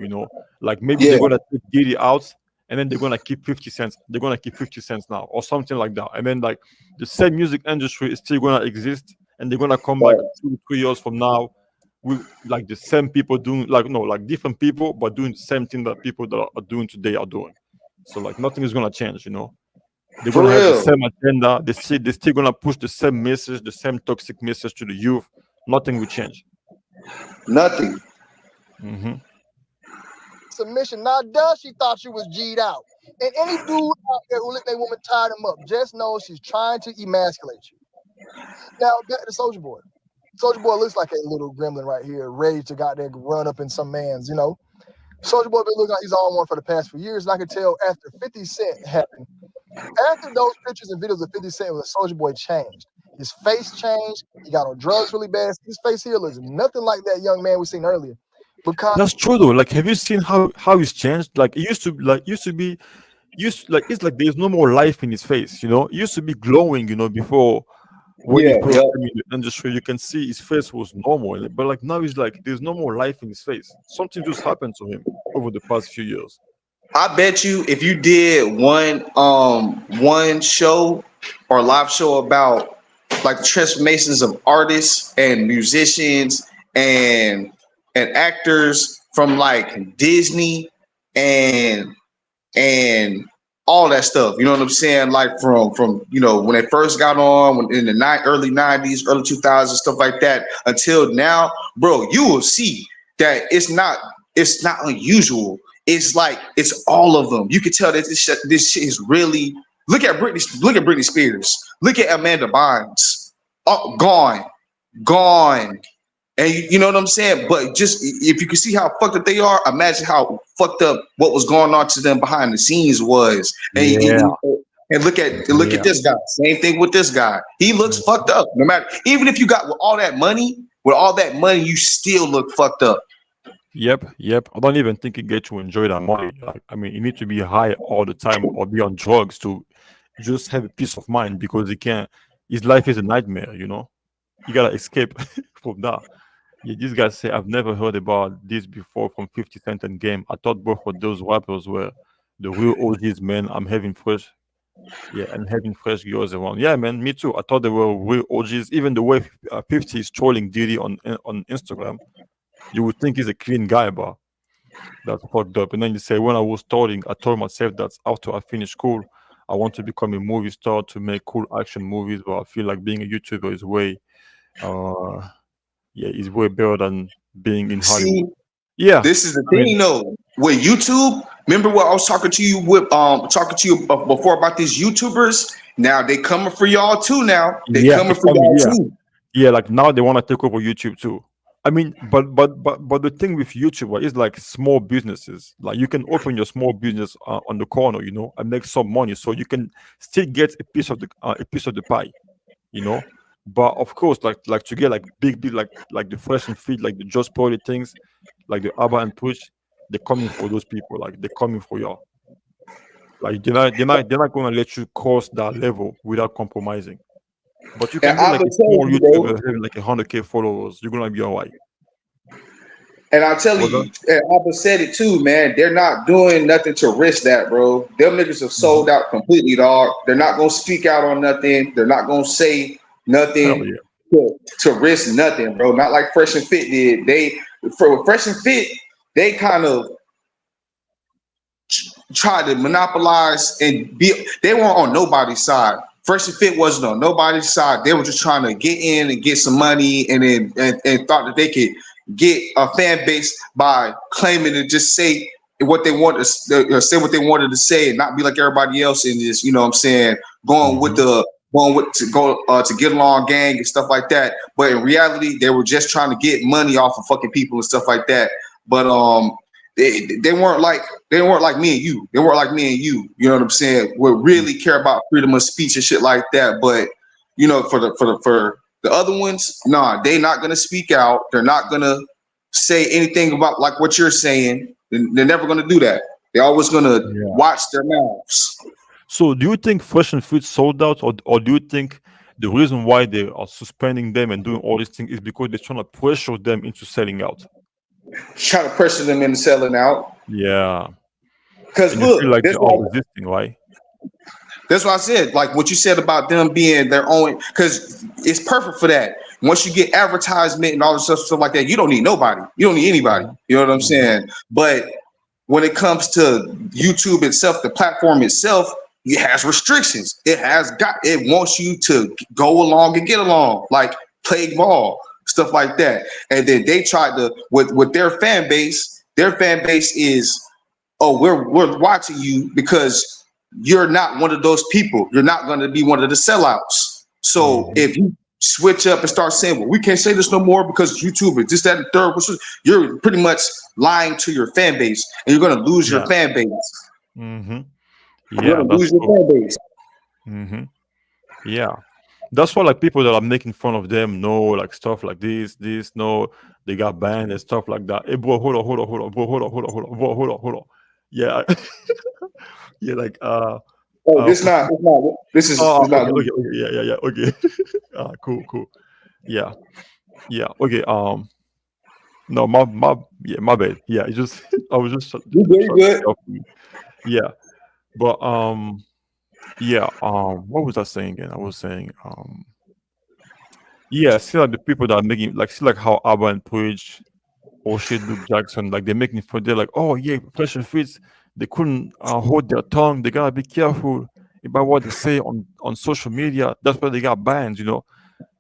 Like, maybe they're going to take Diddy out, and then they're going to keep 50 cents. They're going to keep 50 cents now, or something like that. And then, like, the same music industry is still going to exist, and they're going to come back 2 to 3 years from now with like the same people doing, like different people, but doing the same thing that people that are doing today are doing. So like, nothing is going to change. They're going to have the same agenda. They're still going to push the same message, the same toxic message to the youth. Nothing will change. Nothing. Submission. Now, she thought she was G'd out. And any dude out there who let that woman tie them up just knows she's trying to emasculate you. Now, back to Soulja Boy. Soulja Boy looks like a little gremlin right here, ready to goddamn run up in some man's, Soulja Boy been looking like he's on one for the past few years, and I could tell after 50 Cent happened. After those pictures and videos of 50 Cent with Soulja Boy changed. His face changed. He got on drugs really bad. His face here looks nothing like that young man we seen earlier. Because that's true though. Like, have you seen how he's changed? Like, it used to be it's like there's no more life in his face. It used to be glowing. Before. When he first came in the industry, you can see his face was normal, but like now he's like, there's no more life in his face. Something just happened to him over the past few years. I bet you if you did one show or live show about like the transformations of artists and musicians and actors from like Disney and and all that stuff. You know what I'm saying? Like from when they first got on in the early '90s, early 2000s, stuff like that until now, bro. You will see that it's not unusual. It's like it's all of them. You can tell that this shit is really. Look at Britney Spears. Look at Amanda Bynes. Oh, gone. And you know what I'm saying? But just if you can see how fucked up they are, imagine how fucked up what was going on to them behind the scenes was. Yeah, And look at yeah. this guy. Same thing with this guy. He looks Mm. fucked up. No matter, even if you got with all that money, you still look fucked up. Yep. I don't even think you get to enjoy that money. Like, I mean, you need to be high all the time or be on drugs to just have a peace of mind because he can't. His life is a nightmare. You gotta escape from that. Yeah, these guys say I've never heard about this before from 50 Cent and Game. I thought both of those rappers were the real OGs, man. I'm having fresh girls around. Yeah, man, me too. I thought they were real OGs. Even the way 50 is trolling Diddy on Instagram, you would think he's a clean guy, but that's fucked up. And then you say, when I was starting, I told myself that after I finish school, I want to become a movie star to make cool action movies. But I feel like being a YouTuber uh, is way better than being in See, Hollywood. Yeah, this is the I mean, thing though. With YouTube, remember what I was talking to you before about these YouTubers? Now they coming for y'all too now. They yeah, coming it's for coming. y'all Yeah, too. yeah. Like now they want to take over YouTube too. I mean, but the thing with YouTube is like small businesses. Like you can open your small business on the corner, and make some money, so you can still get a piece of the pie. you know. But of course, like to get like big like the fresh and fit, like the just party things, like the Abba and Push, they're coming for those people. Like they're coming for y'all. Like they're not gonna let you cross that level without compromising. But you And can be I like will a tell small you, bro. YouTuber having like 100K followers. You're gonna be alright. And I tell Was that? you, and Abba said it too, man. They're not doing nothing to risk that, bro. Them niggas have Hmm. sold out completely, dog. They're not gonna speak out on nothing. They're not gonna say Hell nothing yeah. to risk nothing, bro. Not like Fresh and Fit did. For Fresh and Fit, they kind of tried to monopolize and be. They weren't on nobody's side. Fresh and Fit wasn't on nobody's side. They were just trying to get in and get some money, and then and thought that they could get a fan base by claiming to just say what they wanted to say what they wanted to say and not be like everybody else and just what I'm saying, going with Hmm. the going with to go to get along gang and stuff like that. But in reality, they were just trying to get money off of fucking people and stuff like that. But they weren't like me and you. They weren't like me and you. You know what I'm saying? We really care about freedom of speech and shit like that. But for the other ones, nah, they not gonna speak out. They're not gonna say anything about like what you're saying. They're never gonna do that. They're always gonna Yeah. watch their mouths. So do you think Fresh and Fit sold out, or do you think the reason why they are suspending them and doing all these things is because they're trying to pressure them into selling out? Trying to pressure them into selling out. Yeah. Cause And you feel look, like they are resisting, right? that's what I said. Like what you said about them being their own, because it's perfect for that. Once you get advertisement and all this stuff like that, you don't need nobody. You don't need anybody. Mhm. You know what I'm Mhm. saying? But when it comes to YouTube itself, the platform itself, it has restrictions. It wants you to go along and get along, like play ball, stuff like that. And then they tried to with their fan base. Their fan base is, oh, we're watching you because you're not one of those people. You're not going to be one of the sellouts. So Mhm. if you switch up and start saying, well, we can't say this no more because YouTube is this, that, and third, you're pretty much lying to your fan base, and you're going to lose your Yeah. fan base. Mhm. You're Yeah, going to that's lose your true. fan base. Mhm. Yeah. That's why like people that are making fun of them know like stuff like this, no, they got banned and stuff like that. Hey bro, hold on, bro, hold on. Yeah. Yeah, like Oh, this for not, some. it's not, this is, Oh, it's not. okay, yeah, okay. Cool. Yeah, yeah, okay. No, my bad. Yeah, it's just I was just You very trying to good. help you. Yeah, but yeah, what was I saying again? I was saying yeah, see like the people that are making like see like how Abba and Page or shit Luke Jackson, like they're making fun. They're like, oh yeah, Fresh and Fits, they couldn't hold their tongue. They gotta be careful about what they say on social media. That's why they got banned. You know,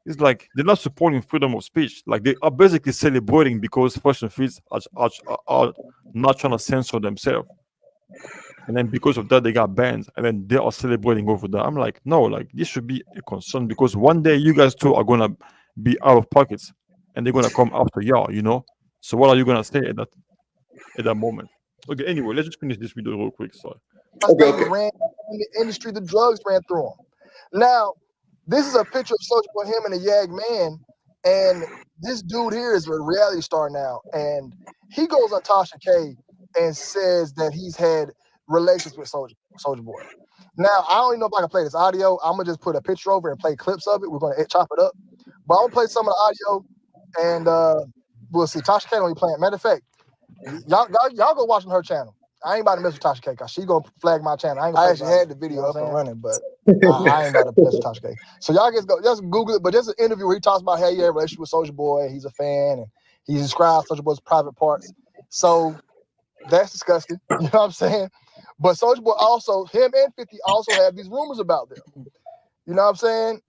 it's like they're not supporting freedom of speech. Like they are basically celebrating because Fresh and Fits are not trying to censor themselves. And then because of that, they got banned, and then they are celebrating over that. I'm like, no, like this should be a concern because one day you guys too are gonna be out of pockets, and they're gonna come after y'all. You know. So what are you gonna say at that moment? Okay. Anyway, let's just finish this video real quick. Sorry. They ran in the industry, the drugs ran through them. Now, this is a picture of Soulja Boy, him and a Yag Man, and this dude here is a reality star now, and he goes on Tasha K and says that he's had relations with Soulja Boy. Now, I don't even know if I can play this audio. I'm gonna just put a picture over and play clips of it. We're gonna chop it up, but I'm gonna play some of the audio, and we'll see. Tasha K don't be playing. Matter of fact, y'all go watch on her channel. I ain't about to mess with Tasha K because she gonna flag my channel. I actually had the video up and running, but I ain't about to mess with Tasha K. So y'all just Google it. But there's an interview where he talks about how he had a relationship with Soulja Boy. He's a fan and he describes Soulja Boy's private parts. So that's disgusting. You know what I'm saying? But Soulja Boy also, him and 50 also have these rumors about them. You know what I'm saying?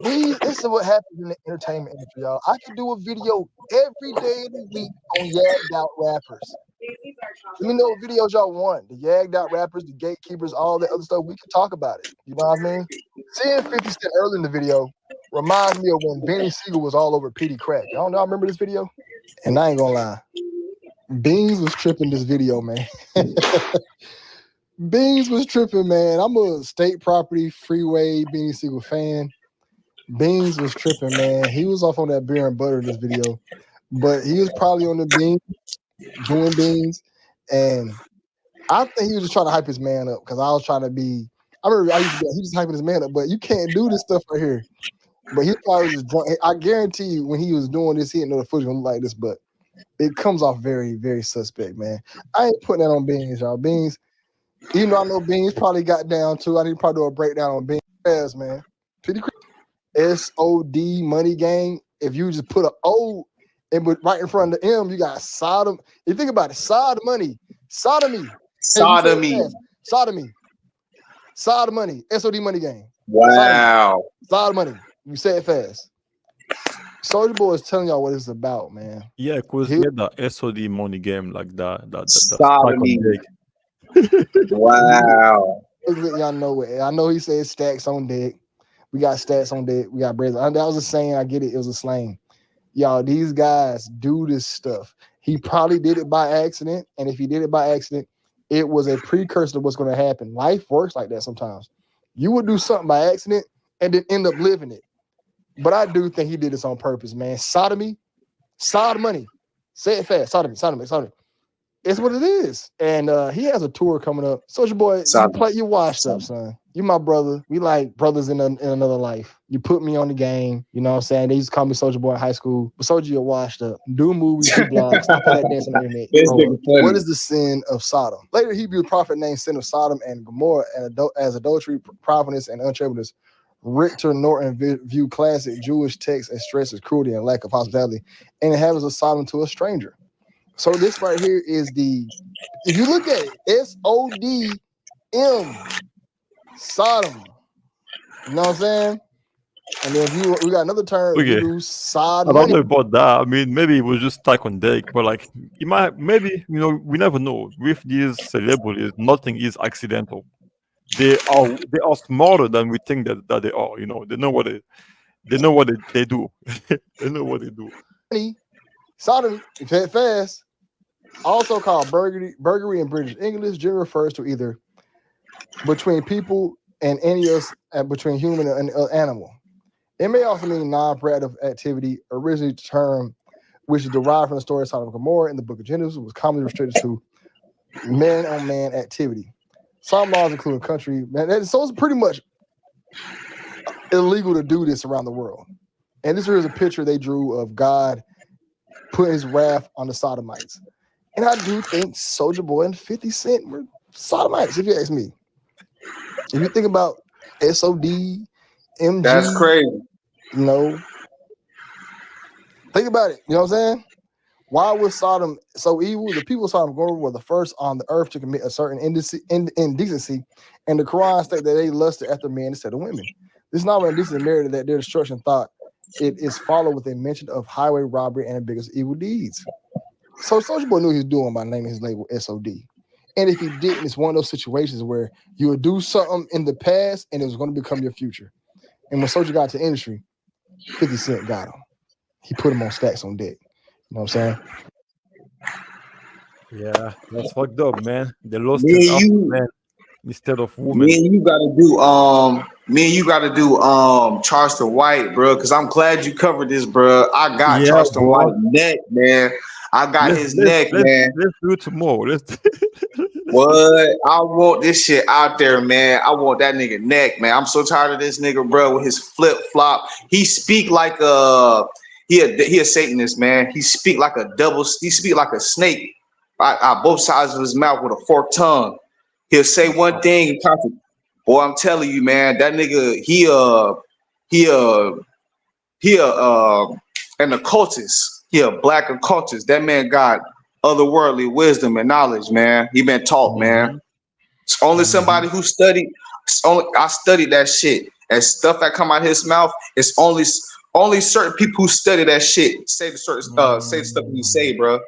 This is what happens in the entertainment industry, y'all. I can do a video every day of the week on yagged out rappers. Let me know what videos y'all want. The yagged out rappers, the gatekeepers, all that other stuff. We can talk about it. You know what I mean? Seeing 50 Cent early in the video reminds me of when Benny Siegel was all over Petey Crack. Y'all know I remember this video? And I ain't gonna lie. Beans was tripping this video, man. Beans was tripping, man. I'm a State Property Freeway Benny Siegel fan. Beans was tripping, man. He was off on that beer and butter in this video, but he was probably on the beans, doing beans, and I think he was just trying to hype his man up because I was trying to be. I remember he was hyping his man up, but you can't do this stuff right here. But he probably was just drunk. I guarantee you, when he was doing this, he didn't know the footage was gonna look like this, but it comes off very, very suspect, man. I ain't putting that on Beans, y'all. Beans, even though I know Beans probably got down too. I need to probably do a breakdown on Beans, man. Pretty SOD money gang. If you just put an O and right in front of the M, you got Sodom. If you think about it, sodomy, SOD money, SOD money gang. Wow. Sod money. You say it fast. Soulja Boy is telling y'all what it's about, man. Yeah, because the SOD money game like that. Sodomy. Wow. Y'all know it. I know he said stacks on deck. We got stats on deck. We got bread. That was a saying. I get it. It was a slang. Y'all, these guys do this stuff. He probably did it by accident. And if he did it by accident, it was a precursor to what's going to happen. Life works like that sometimes. You would do something by accident and then end up living it. But I do think he did this on purpose, man. Sodomy, sod money. Say it fast. Sodomy. It's what it is. And he has a tour coming up. Soulja Boy, you washed up, son. You my brother. We like brothers in another life. You put me on the game. You know what I'm saying? They used to call me Soulja Boy in high school. But Soulja, you're washed up. Do movies, do blogs. Stop all that dance on the internet. What is the sin of Sodom? Later, he viewed a prophet named sin of Sodom and Gomorrah as adultery, providence, and unchangeableness. Richter Norton viewed classic Jewish texts and stresses cruelty and lack of hospitality and inhabitants of Sodom to a stranger. So this right here is if you look at it, SODM, Sodom. You know what I'm saying? And then we got another term, Okay. Sod I don't money. know about that. I mean, maybe it was just stuck on deck, but like, maybe we never know. With these celebrities, nothing is accidental. They are smarter than we think that they are. They know what they know what they do. They know what they do. Sodomy, if you fast, also called burglary in British English, generally refers to either between people and animals, between human and animal. It may also mean non-productive activity. Originally, the term, which is derived from the story of Sodom and Gomorrah in the Book of Genesis, was commonly restricted to man-on-man activity. Some laws, including country, so it's pretty much illegal to do this around the world. And this here is a picture they drew of God putting his wrath on the Sodomites. And I do think Soulja Boy and 50 Cent were Sodomites, if you ask me. If you think about SOD, MG, That's crazy. you know, think about it. You know what I'm saying? Why was Sodom so evil? The people of Sodom and Gomorrah were the first on the earth to commit a certain indecency, and the Quran states that they lusted after men instead of women. This is not an indecent merit that their destruction thought it is followed with a mention of highway robbery and the biggest evil deeds. So Soulja Boy knew he was doing by naming his label SOD. And if he didn't, it's one of those situations where you would do something in the past and it was going to become your future. And when Soulja got to industry, 50 Cent got him. He put him on stacks on deck. You know what I'm saying? Yeah, that's fucked up, man. They lost Me it and after you, men instead of women. me and you gotta do Charleston White, bro. Cause I'm glad you covered this, bro. I got Yeah, Charleston bro. White neck, man. I got his neck, Let's man. do it tomorrow. Let's What? I want this shit out there, man. I want that nigga neck, man. I'm so tired of this nigga, bro, with his flip flop. He speak like he a Satanist, man. He speak like a he speak like a snake out both sides of his mouth with a forked tongue. He'll say one thing and boy, I'm telling you, man, that nigga, he an occultist. He a black occultist. That man got otherworldly wisdom and knowledge, man. He been taught, man. It's only somebody who studied. I studied that shit. And stuff that come out his mouth, it's only certain people who study that shit say the certain say the stuff he say, bro.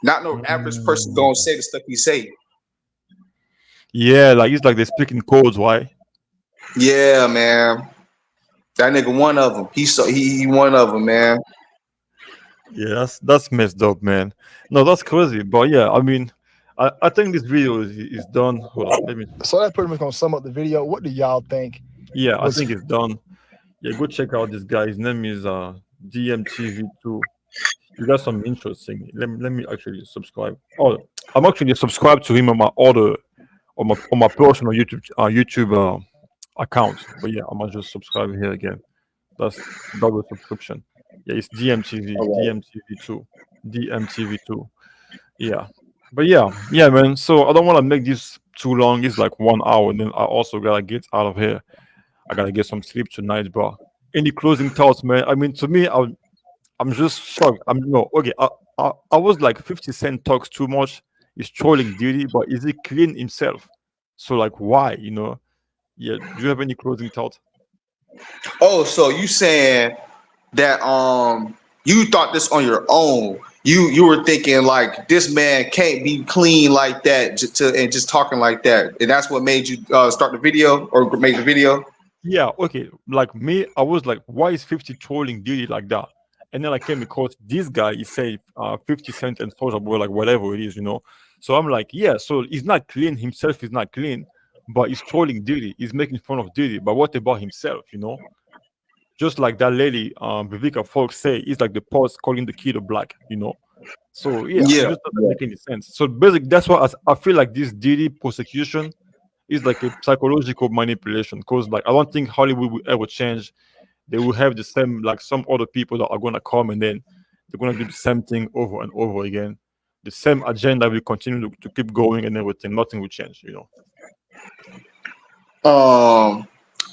Not no average person gonna say the stuff he say. Yeah, like it's like they speak in codes, why? Yeah, man. That nigga one of them. He one of them, man. Yeah, that's messed up, man. No, that's crazy. But yeah, I mean, I think this video is done. Hold on, let me. So that's pretty much gonna sum up the video. What do y'all think? Yeah, I think it's done. Yeah, go check out this guy. His name is DMTV2. You got some interesting. Let me actually subscribe. Oh, I'm actually subscribed to him on my other on my personal YouTube account. But yeah, I might just subscribe here again. That's double subscription. Yeah, it's DMTV2. DMTV2. Yeah. But yeah, man. So I don't want to make this too long. It's like 1 hour. Then I also gotta get out of here. I gotta get some sleep tonight, bro. Any closing thoughts, man? I mean, to me, I'm just shocked. Okay. I was like 50 Cent talks too much. He's trolling Diddy, but is he clean himself? So like, why? Yeah. Do you have any closing thoughts? Oh, so you saying that you thought this on your own? You were thinking like this man can't be clean like that and just talking like that, and that's what made you start the video or make the video? Yeah, okay. Like me, I was like, why is 50 trolling Diddy like that? And then I came across this guy, he said 50 Cent and Soulja Boy, like whatever it is, So I'm like, yeah, so he's not clean, himself is not clean, but he's trolling Diddy, he's making fun of Diddy. But what about himself, Just like that lady, Vivica Fox say, he's like the post calling the kid black, So yeah, it just doesn't make any sense. So basically, that's why I feel like this Diddy prosecution is like a psychological manipulation. Because like I don't think Hollywood will ever change. They will have the same like some other people that are gonna come and then they're gonna do the same thing over and over again. The same agenda will continue to keep going and everything. Nothing will change,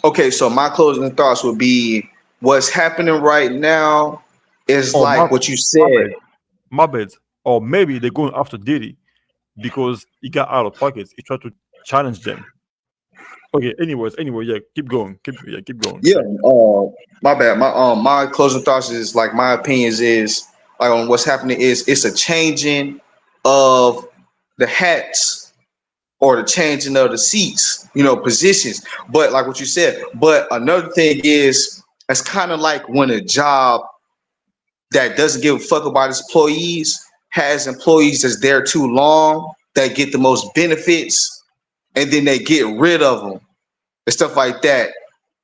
Okay, so my closing thoughts would be what's happening right now is like what you said. My bad. Or maybe they're going after Diddy because he got out of pockets. He tried to challenge them. Okay. Anyway, yeah. Keep going. Keep going. Yeah. My bad. My closing thoughts is like my opinions is like on what's happening is it's a changing of the hats or the changing of the seats, positions. But like what you said. But another thing is it's kind of like when a job that doesn't give a fuck about its employees has employees that's there too long that get the most benefits, and then they get rid of them and stuff like that.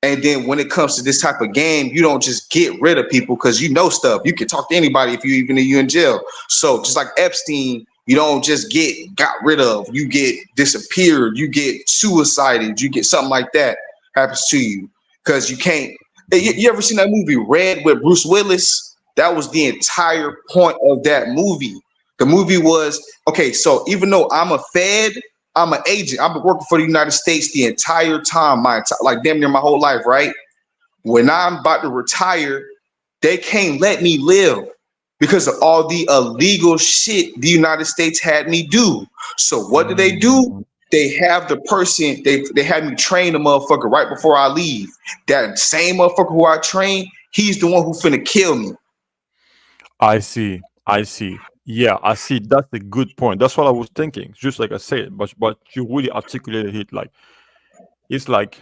And then when it comes to this type of game, you don't just get rid of people because you know stuff. You can talk to anybody if you in jail. So just like Epstein, you don't just got rid of. You get disappeared. You get suicided. You get something like that happens to you because you can't. You ever seen that movie Red with Bruce Willis? That was the entire point of that movie. The movie was, okay, so even though I'm a Fed, I'm an agent. I've been working for the United States the entire time, like damn near my whole life, right? When I'm about to retire, they can't let me live because of all the illegal shit the United States had me do. So what do? They have the person, they had me train the motherfucker right before I leave. That same motherfucker who I trained, he's the one who finna kill me. I see. Yeah, I see. That's a good point. That's what I was thinking. Just like I said, but you really articulated it. Like it's like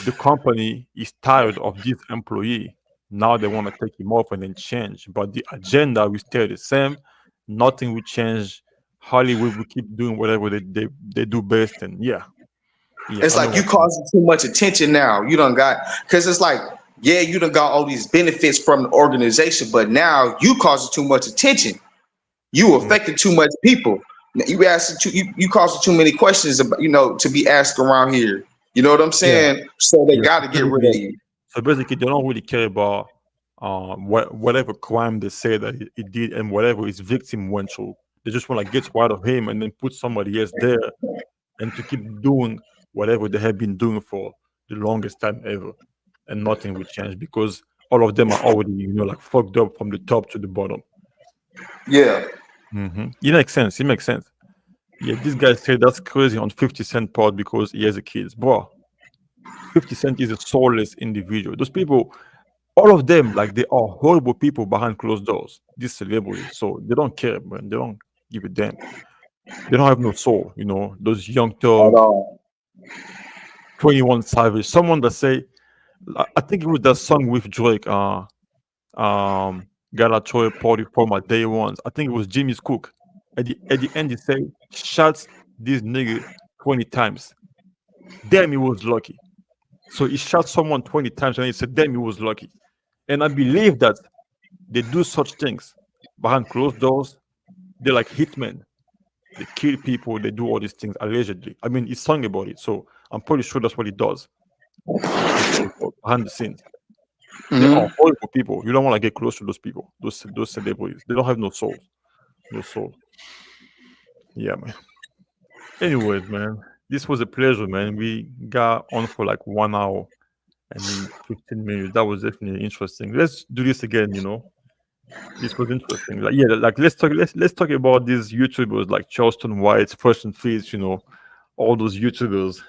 the company is tired of this employee. Now they want to take him off and then change, but the agenda will stay the same. Nothing will change. Hollywood will keep doing whatever they do best, and yeah, It's I know like you what you mean. causing too much attention now. You done got, because it's like, yeah, you done got all these benefits from the organization, but now you causing too much attention. You affecting too much people. You asking you causing too many questions about, to be asked around here. You know what I'm Yeah, saying? So they yeah. got to get rid of you. So basically, they don't really care about whatever crime they say that he did and whatever his victim went through. They just want to get rid of him and then put somebody else there and to keep doing whatever they have been doing for the longest time ever, and nothing will change because all of them are already, like fucked up from the top to the bottom. Yeah. It makes sense. Yeah, this guy said that's crazy on 50 Cent part because he has a kid. Bro, 50 Cent is a soulless individual. Those people, all of them, like they are horrible people behind closed doors. These celebrities, so they don't care, man. They don't give a damn. They don't have no soul, Those young At thug, all. 21 Savage. Someone that say, I think it was that song with Drake. Gotta throw a party for my day ones. I think it was Jimmy's Cook. At the end, he say, shots this nigga 20 times. Damn, he was lucky. So he shot someone 20 times and he said, damn, he was lucky. And I believe that they do such things behind closed doors. They're like hitmen. They kill people. They do all these things allegedly. I mean, he's sung about it, so I'm pretty sure that's what he does behind the scenes. They are horrible people. You don't want to get close to those people, those celebrities. They don't have no soul. No soul. Yeah, man. Anyways, man, this was a pleasure, man. We got on for like 1 hour and 15 minutes. That was definitely interesting. Let's do this again, This was interesting. Like, yeah, like let's talk about these YouTubers like Charleston White, Fresh and Fit, all those YouTubers.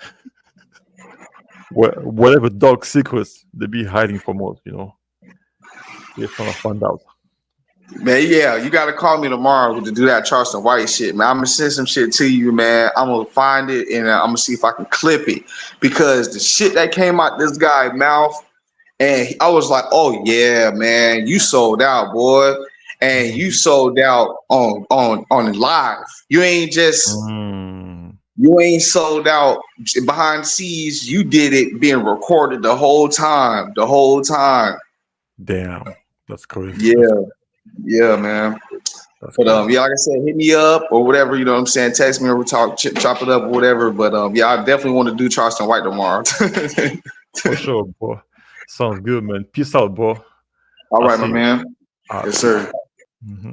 Whatever dark secrets they be hiding from us, We're trying to find out. Man, yeah, you got to call me tomorrow to do that Charleston White shit, man. I'm going to send some shit to you, man. I'm going to find it, and I'm going to see if I can clip it. Because the shit that came out this guy's mouth, and I was like, oh, yeah, man, you sold out, boy. And you sold out on live. You ain't just... You ain't sold out behind the scenes. You did it being recorded the whole time. Damn, that's crazy. Yeah, man. That's But crazy. yeah, like I said, hit me up or whatever. You know what I'm saying? Text me or we talk, chop it up or whatever. But yeah, I definitely want to do Charleston White tomorrow. For sure, bro. Sounds good, man. Peace out, bro. All right, my man. All right. Yes, sir. Mm-hmm.